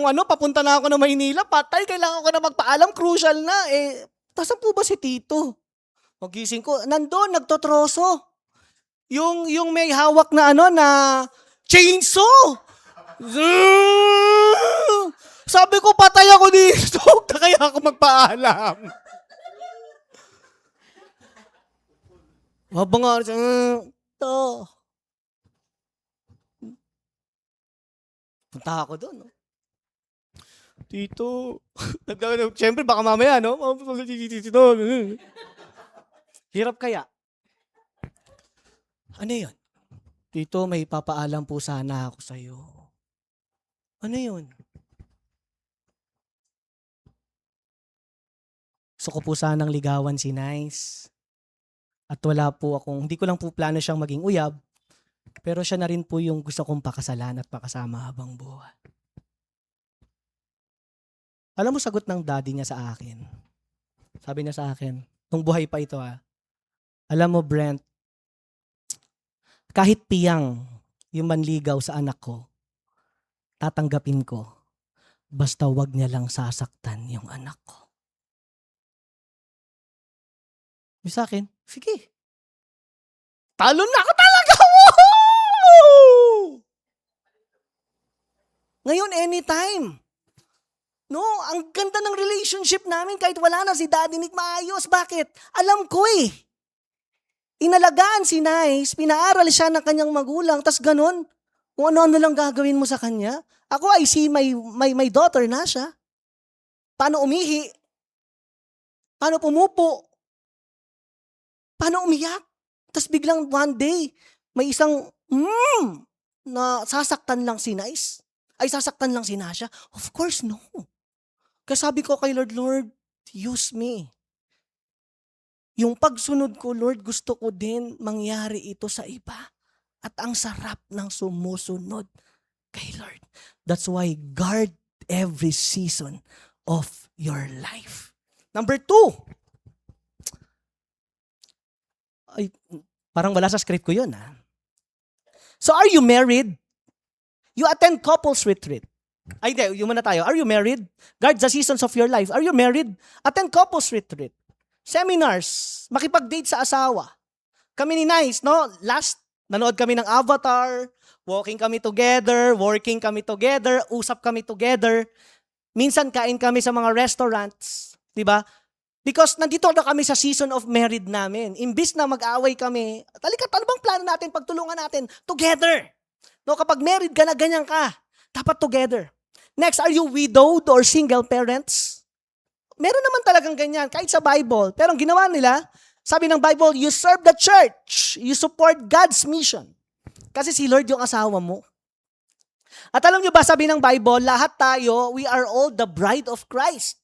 ako ng Maynila. Patay, kailangan ko na magpaalam. Crucial na eh. Tasan po ba si Tito? Magising ko, nandun, nagtotroso. Yung may hawak na na chainsaw. Sabi ko, patay ako dito. Kaya ako magpaalam. Habang nga, to. Punta ako doon. No? Tito. Siyempre, baka mamaya, no? Tito. Hirap kaya. Ano yun? Tito, may papaalam po sana ako sa'yo. Ano yun? Gusto ko po sanang ligawan si Nice. At wala po akong, hindi ko lang po plano siyang maging uyab, pero siya na rin po yung gusto kong pakasalan at pakasama habang buhay. Alam mo, sagot ng daddy niya sa akin. Sabi niya sa akin, nung buhay pa ito alam mo Brent, kahit piyang yung manligaw sa anak ko, tatanggapin ko, basta wag niya lang sasaktan yung anak ko. Yung sa akin, sige. Talon na ako talaga! Woohoo! Ngayon, anytime. No, ang ganda ng relationship namin kahit wala na si Daddy Nick, maayos. Bakit? Alam ko Inalagaan si Nice, pinaaral siya ng kanyang magulang, tas ganun, kung ano-ano lang gagawin mo sa kanya. Ako, I see my daughter na siya. Paano umihi? Paano pumupo? Paano umiyak? Tas biglang one day, may isang, na sasaktan lang si Nice. Ay, sasaktan lang si Nasha. Of course, no. Kasi sabi ko kay Lord, use me. Yung pagsunod ko, Lord, gusto ko din mangyari ito sa iba. At ang sarap ng sumusunod kay Lord. That's why guard every season of your life. Number 2. Ay, parang wala sa script ko yun. So are you married? You attend couples retreat. Ay, yung muna tayo. Are you married? Guard the seasons of your life. Are you married? Attend couples retreat. Seminars, makipag-date sa asawa. Kami ni Nice, no? Last, nanood kami ng Avatar, walking kami together, working kami together, usap kami together. Minsan kain kami sa mga restaurants, di ba? Because nandito na kami sa season of married namin. Imbis na mag-away kami, talika, ano bang plano natin, pagtulungan natin? Together. No, kapag married ka na, ganyan ka. Dapat together. Next, are you widowed or single parents? Meron naman talagang ganyan, kahit sa Bible. Pero ang ginawa nila, sabi ng Bible, you serve the church. You support God's mission. Kasi si Lord yung asawa mo. At alam nyo ba, sabi ng Bible, lahat tayo, we are all the bride of Christ.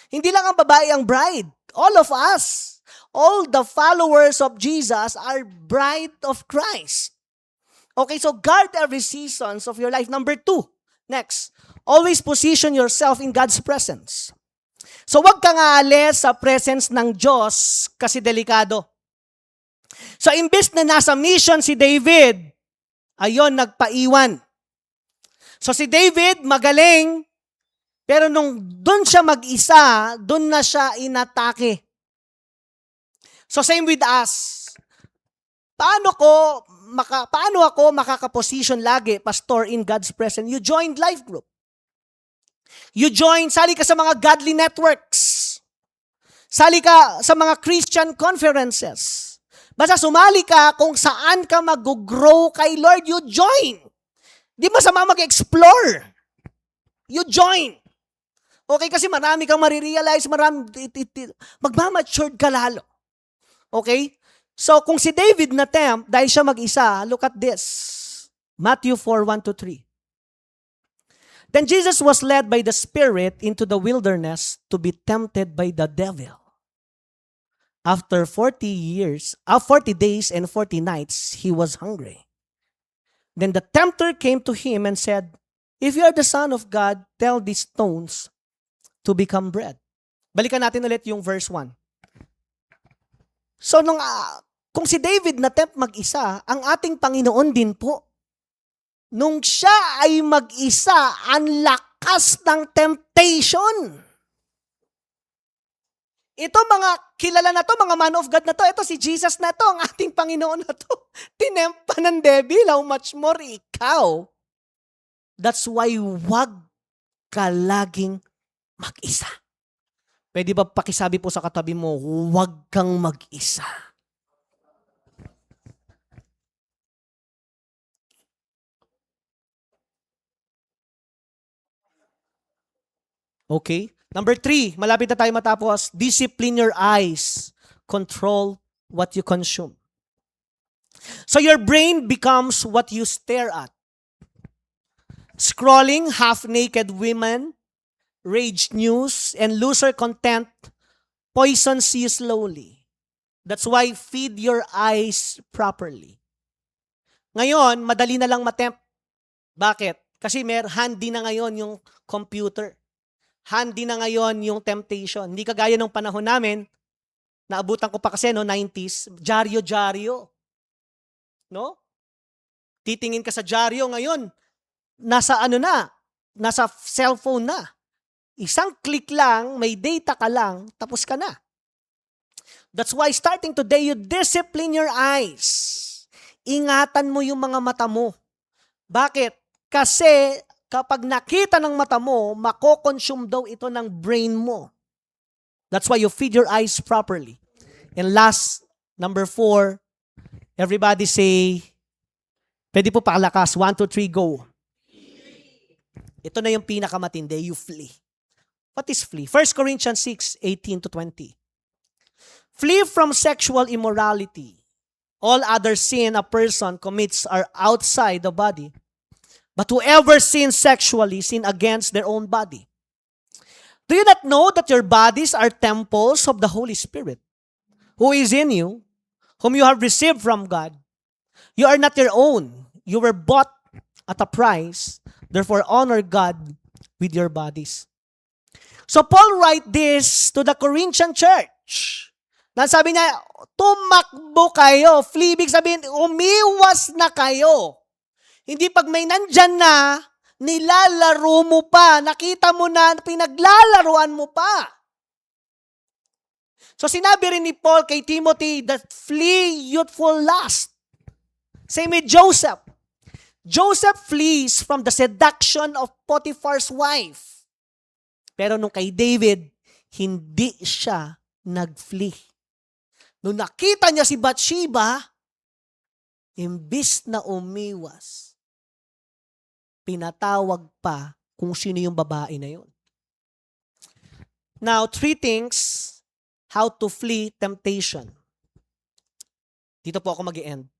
Hindi lang ang babae ang bride. All of us, all the followers of Jesus are bride of Christ. Okay, so guard every seasons of your life. Number 2, next, always position yourself in God's presence. So wag kang aalis sa presence ng Diyos kasi delikado. So imbes na nasa mission si David, ayon, nagpaiwan. So si David, magaling, pero nung doon siya mag-isa, doon na siya inatake. So same with us. Paano ako makakaposition lagi, pastor, in God's presence? You joined life group. Sali ka sa mga godly networks. Sali ka sa mga Christian conferences. Basta sumali ka kung saan ka mag-grow kay Lord, you join. Di masama mag-explore. You join. Okay, kasi marami kang marirealize, magmamatured ka lalo. Okay? So, kung si David na-tempt, dahil siya mag-isa, look at this. Matthew 4:1-3. Then Jesus was led by the Spirit into the wilderness to be tempted by the devil. After 40 days and 40 nights, he was hungry. Then the tempter came to him and said, if you are the Son of God, tell these stones to become bread. Balikan natin ulit yung verse 1. So, kung si David na-tempt mag-isa, ang ating Panginoon din po, nung siya ay mag-isa, ang lakas ng temptation. Ito mga kilala na to, mga man of God na to, ito si Jesus na to, ang ating Panginoon na to. Tinempa ng devil, how much more ikaw? That's why wag ka laging mag-isa. Pwede ba pakisabi po sa katabi mo, wag kang mag-isa. Okay? Number 3, malapit na tayo matapos. Discipline your eyes. Control what you consume. So your brain becomes what you stare at. Scrolling half-naked women, rage news, and loser content poisons you slowly. That's why feed your eyes properly. Ngayon, madali na lang matempt. Bakit? Kasi handy na ngayon yung computer. Handy na ngayon yung temptation. Hindi kagaya nung panahon namin, naabutan ko pa kasi, 90s, dyaryo-dyaryo. No? Titingin ka sa dyaryo ngayon, nasa nasa cellphone na. Isang click lang, may data ka lang, tapos ka na. That's why starting today, you discipline your eyes. Ingatan mo yung mga mata mo. Bakit? Kasi kapag nakita ng mata mo, mako-consume daw ito ng brain mo. That's why you feed your eyes properly. And last, number 4, everybody say, pwede po pakalakas, 1, 2, 3, go. Ito na yung pinakamatindi, you flee. What is flee? 1 Corinthians 6, 18 to 20. Flee from sexual immorality. All other sin a person commits are outside the body. But whoever sins sexually sin against their own body. Do you not know that your bodies are temples of the Holy Spirit, who is in you, whom you have received from God? You are not your own. You were bought at a price. Therefore, honor God with your bodies. So Paul write this to the Corinthian church. Sabi niya, tumakbo kayo. Flee, ibig sabihin, umiwas na kayo. Hindi pag may nandyan na, nilalaro mo pa. Nakita mo na, pinaglalaruan mo pa. So sinabi rin ni Paul kay Timothy that flee youthful lust. Same with Joseph. Joseph flees from the seduction of Potiphar's wife. Pero nung kay David, hindi siya nag-flee. Nung nakita niya si Bathsheba, imbis na umiwas, pinatawag pa kung sino yung babae na yun. Now, 3 things how to flee temptation. Dito po ako mag-i-end.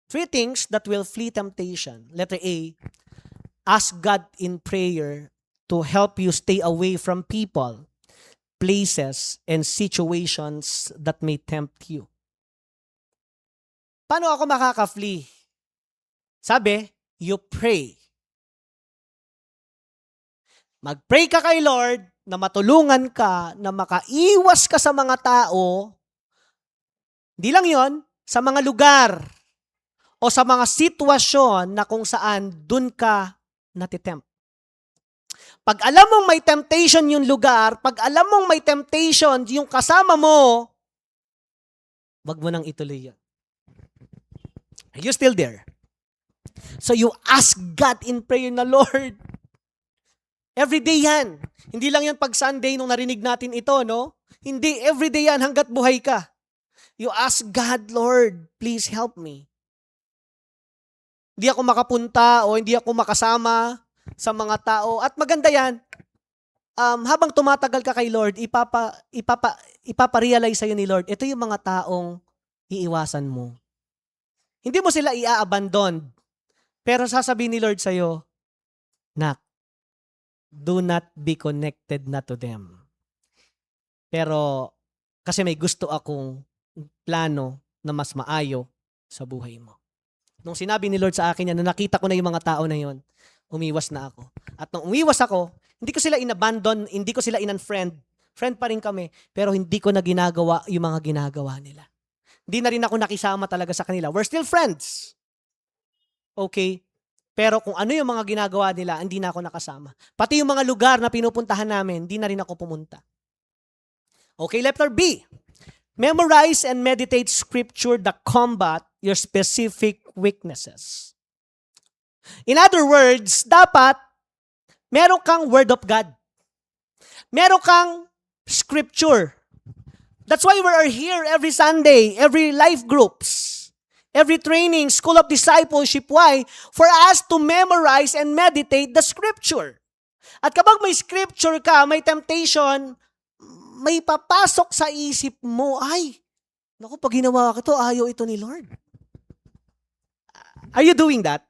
3 things that will flee temptation. Letter A, ask God in prayer to help you stay away from people, places, and situations that may tempt you. Paano ako makaka-flee? Sabi, you pray. Mag-pray ka kay Lord na matulungan ka, na makaiwas ka sa mga tao. Hindi lang yon, sa mga lugar o sa mga sitwasyon na kung saan dun ka natitempt. Pag alam mong may temptation yung lugar, pag alam mong may temptation yung kasama mo, wag mo nang ituloy yun. Are you still there? So you ask God in prayer na, Lord, everyday yan. Hindi lang yan pag Sunday nung narinig natin ito, no? Hindi, everyday yan hanggat buhay ka. You ask God, Lord, please help me. Hindi ako makapunta o hindi ako makasama sa mga tao. At maganda yan, habang tumatagal ka kay Lord, ipaparealize sa'yo ni Lord, ito yung mga taong iiwasan mo. Hindi mo sila i-abandon. Pero sasabihin ni Lord sa'yo, Nak, do not be connected na to them. Pero kasi may gusto akong plano na mas maayo sa buhay mo. Nung sinabi ni Lord sa akin yan, nung nakita ko na yung mga tao na yon, umiwas na ako. At nung umiwas ako, hindi ko sila inabandon, hindi ko sila in-unfriend. Friend pa rin kami, pero hindi ko na ginagawa yung mga ginagawa nila. Hindi na rin ako nakisama talaga sa kanila. We're still friends. Okay? Pero kung ano yung mga ginagawa nila, hindi na ako nakasama. Pati yung mga lugar na pinupuntahan namin, hindi na rin ako pumunta. Okay, letter B. Memorize and meditate scripture that combat your specific weaknesses. In other words, dapat meron kang Word of God. Meron kang scripture. That's why we are here every Sunday, every life groups, every training, school of discipleship. Why? For us to memorize and meditate the scripture. At kapag may scripture ka, may temptation, may papasok sa isip mo, ay, naku, pag ginawa ko ito, ayaw ito ni Lord. Are you doing that?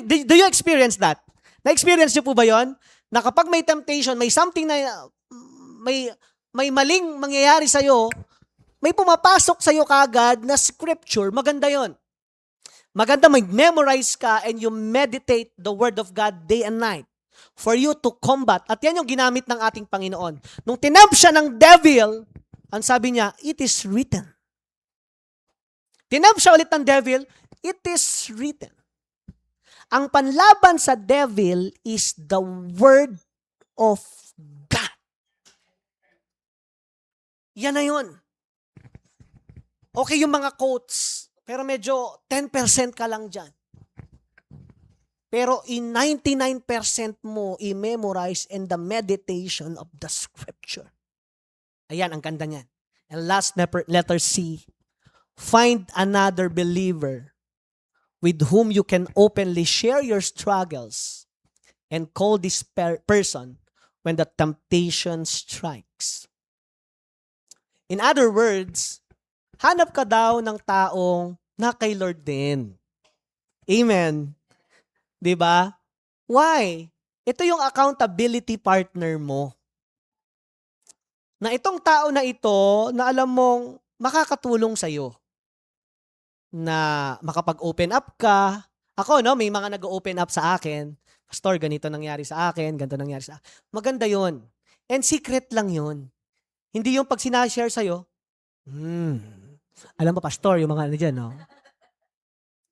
Do you experience that? Na-experience niyo po ba yon? Na kapag may temptation, may something na, may maling mangyayari sa'yo, may pumapasok sa'yo kagad na scripture, maganda yon. Maganda mag-memorize ka and you meditate the Word of God day and night for you to combat. At yan yung ginamit ng ating Panginoon. Nung tinamp siya ng devil, ang sabi niya, it is written. Tinamp siya ulit ng devil, it is written. Ang panlaban sa devil is the Word of God. Yan na yun. Okay yung mga quotes, pero medyo 10% ka lang dyan. Pero in 99% mo, i-memorize in the meditation of the scripture. Ayan, ang ganda niyan. And last letter C, find another believer with whom you can openly share your struggles and call this person when the temptation strikes. In other words, hanap ka daw ng taong na kay Lord din. Amen. Diba? Why? Ito yung accountability partner mo. Na itong tao na ito, na alam mong makakatulong sa'yo. Na makapag-open up ka. Ako, no, may mga nag-open up sa akin. Pastor, ganito nangyari sa akin, ganito nangyari sa akin. Maganda yon. And secret lang yon. Hindi yung pag sinashare sa'yo, alam mo, pastor, yung mga ano dyan, no?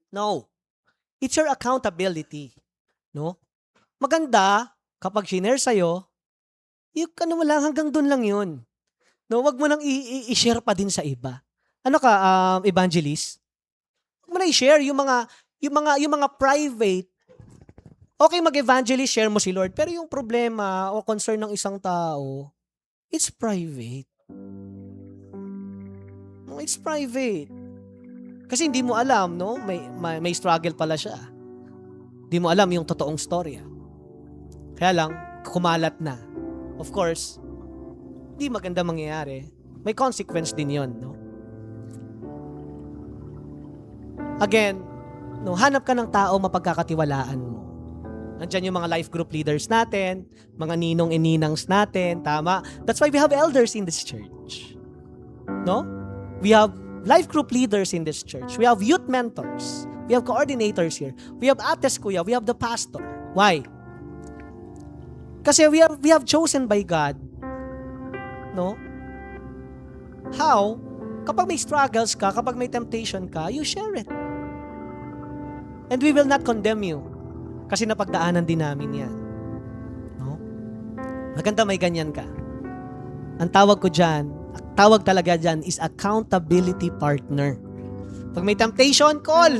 No. It's your accountability. No? Maganda, kapag sinare sa'yo, yung ano mo lang, hanggang doon lang yun. No? Wag mo nang i-share pa din sa iba. Ano ka, evangelist? Wag mo na i-share yung mga private. Okay, mag-evangelist, share mo si Lord. Pero yung problema o concern ng isang tao, it's private. No, it's private. Kasi hindi mo alam, no? May struggle pala siya. Hindi mo alam yung totoong storya. Kaya lang, kumalat na. Of course, hindi maganda mangyayari. May consequence din yon, no? Again, no, hanap ka ng tao mapagkakatiwalaan mo. Nandiyan yung mga life group leaders natin, mga ninong and ninangs natin, tama? That's why we have elders in this church. No? We have life group leaders in this church. We have youth mentors. We have coordinators here. We have ates kuya. We have the pastor. Why? Kasi we have chosen by God. No? How? Kapag may struggles ka, kapag may temptation ka, you share it. And we will not condemn you. Kasi napagdaanan din namin yan. No? Maganda may ganyan ka. Ang tawag ko dyan, tawag talaga dyan is accountability partner. Pag may temptation, call.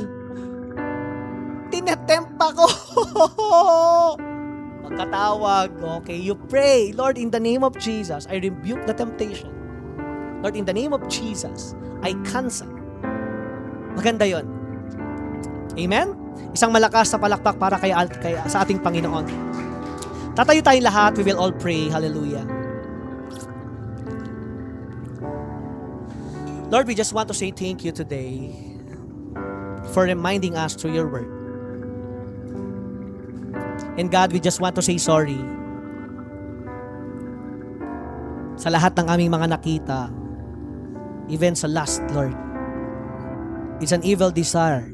Tinetempt ako. Magkatawag. Okay, you pray. Lord, in the name of Jesus, I rebuke the temptation. Lord, in the name of Jesus, I cancel. Maganda yon. Amen? Isang malakas na palakpak para sa ating Panginoon. Tatayo tayong lahat. We will all pray. Hallelujah. Lord, we just want to say thank you today for reminding us through your word. And God, we just want to say sorry sa lahat ng aming mga nakita, even sa last, Lord. It's an evil desire.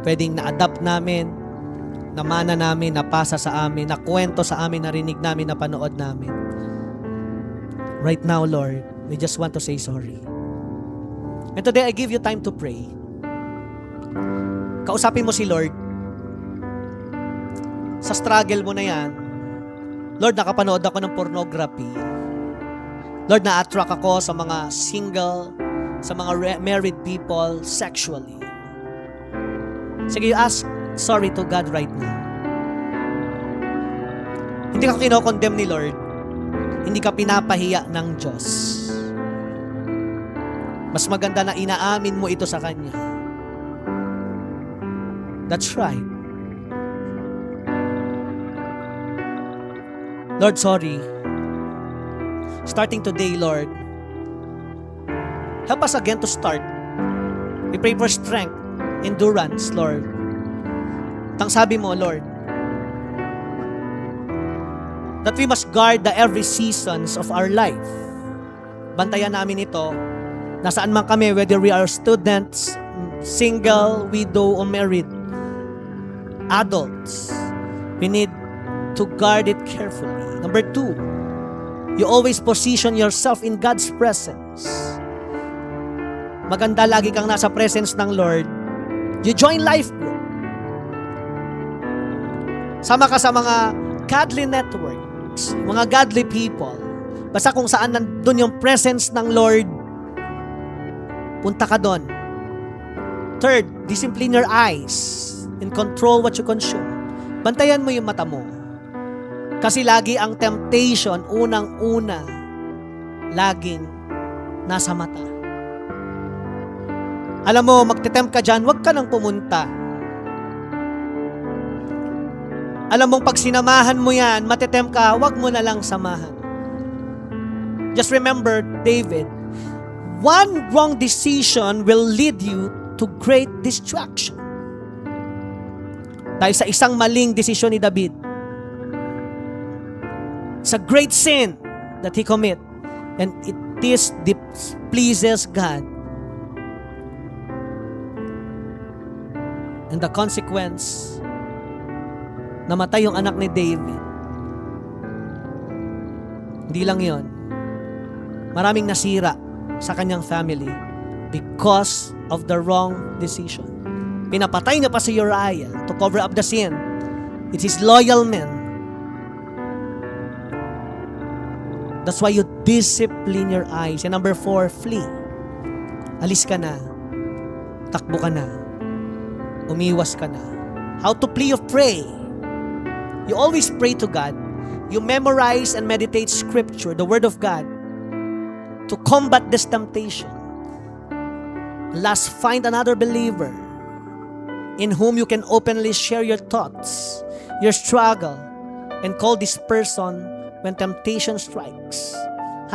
Pwedeng na-adapt namin, namana namin, napasa sa amin, nakwento sa amin, narinig namin, napanood namin. Right now, Lord, we just want to say sorry. And today, I give you time to pray. Kausapin mo si Lord. Sa struggle mo na yan, Lord, nakapanood ako ng pornography. Lord, na-attract ako sa mga single, sa mga married people sexually. Sige, you ask sorry to God right now. Hindi ka kinokondemn ni Lord. Hindi ka pinapahiya ng Diyos. Mas maganda na inaamin mo ito sa Kanya. That's right. Lord, sorry. Starting today, Lord, help us again to start. We pray for strength, endurance, Lord. Tang sabi mo, Lord, that we must guard the every seasons of our life. Bantayan namin ito, nasaan man kami, whether we are students, single, widow, or married, adults, we need to guard it carefully. Number 2, you always position yourself in God's presence. Maganda lagi kang nasa presence ng Lord. You join life group. Sama ka sa mga godly networks, mga godly people. Basta kung saan nandun yung presence ng Lord, punta ka doon. 3, discipline your eyes and control what you consume. Bantayan mo yung mata mo. Kasi lagi ang temptation, unang-una, laging nasa mata. Alam mo, magte-tempt ka dyan, huwag ka nang pumunta. Alam mong pag sinamahan mo yan, matetempt ka, huwag mo na lang samahan. Just remember, David, one wrong decision will lead you to great distraction. Dahil sa isang maling desisyon ni David, it's a great sin that he commit, and it displeases God. And the consequence, namatay yung anak ni David. Hindi lang yon. Maraming nasira sa kanyang family because of the wrong decision. Pinapatay niya pa si Uriah to cover up the sin. It's his loyal men. That's why you discipline your eyes. And number 4, flee. Alis ka na. Takbo ka na. Umiwas ka na. How to flee or pray? You always pray to God. You memorize and meditate Scripture, the Word of God, to combat this temptation. Last, find another believer in whom you can openly share your thoughts, your struggle, and call this person when temptation strikes.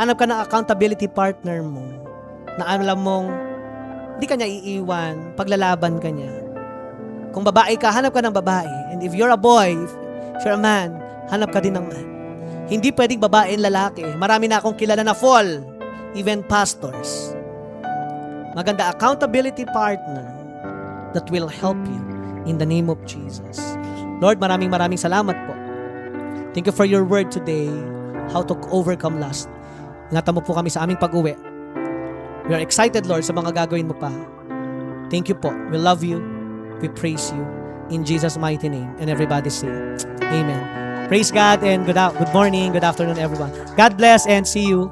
Hanap ka ng accountability partner mo na alam mong hindi ka niya iiwan, paglalaban ka niya. Kung babae ka, hanap ka ng babae. And if you're a boy, if you're a man, hanap ka din ng man. Hindi pwedeng babae and lalaki. Marami na akong kilala na fall, even pastors. Maganda accountability partner that will help you in the name of Jesus. Lord, maraming salamat po. Thank you for your word today, how to overcome lust. Ingatan mo po kami sa aming pag-uwi. We are excited, Lord, sa mga gagawin mo pa. Thank you po. We love you. We praise you. In Jesus' mighty name. And everybody say, Amen. Praise God and good morning, good afternoon, everyone. God bless and see you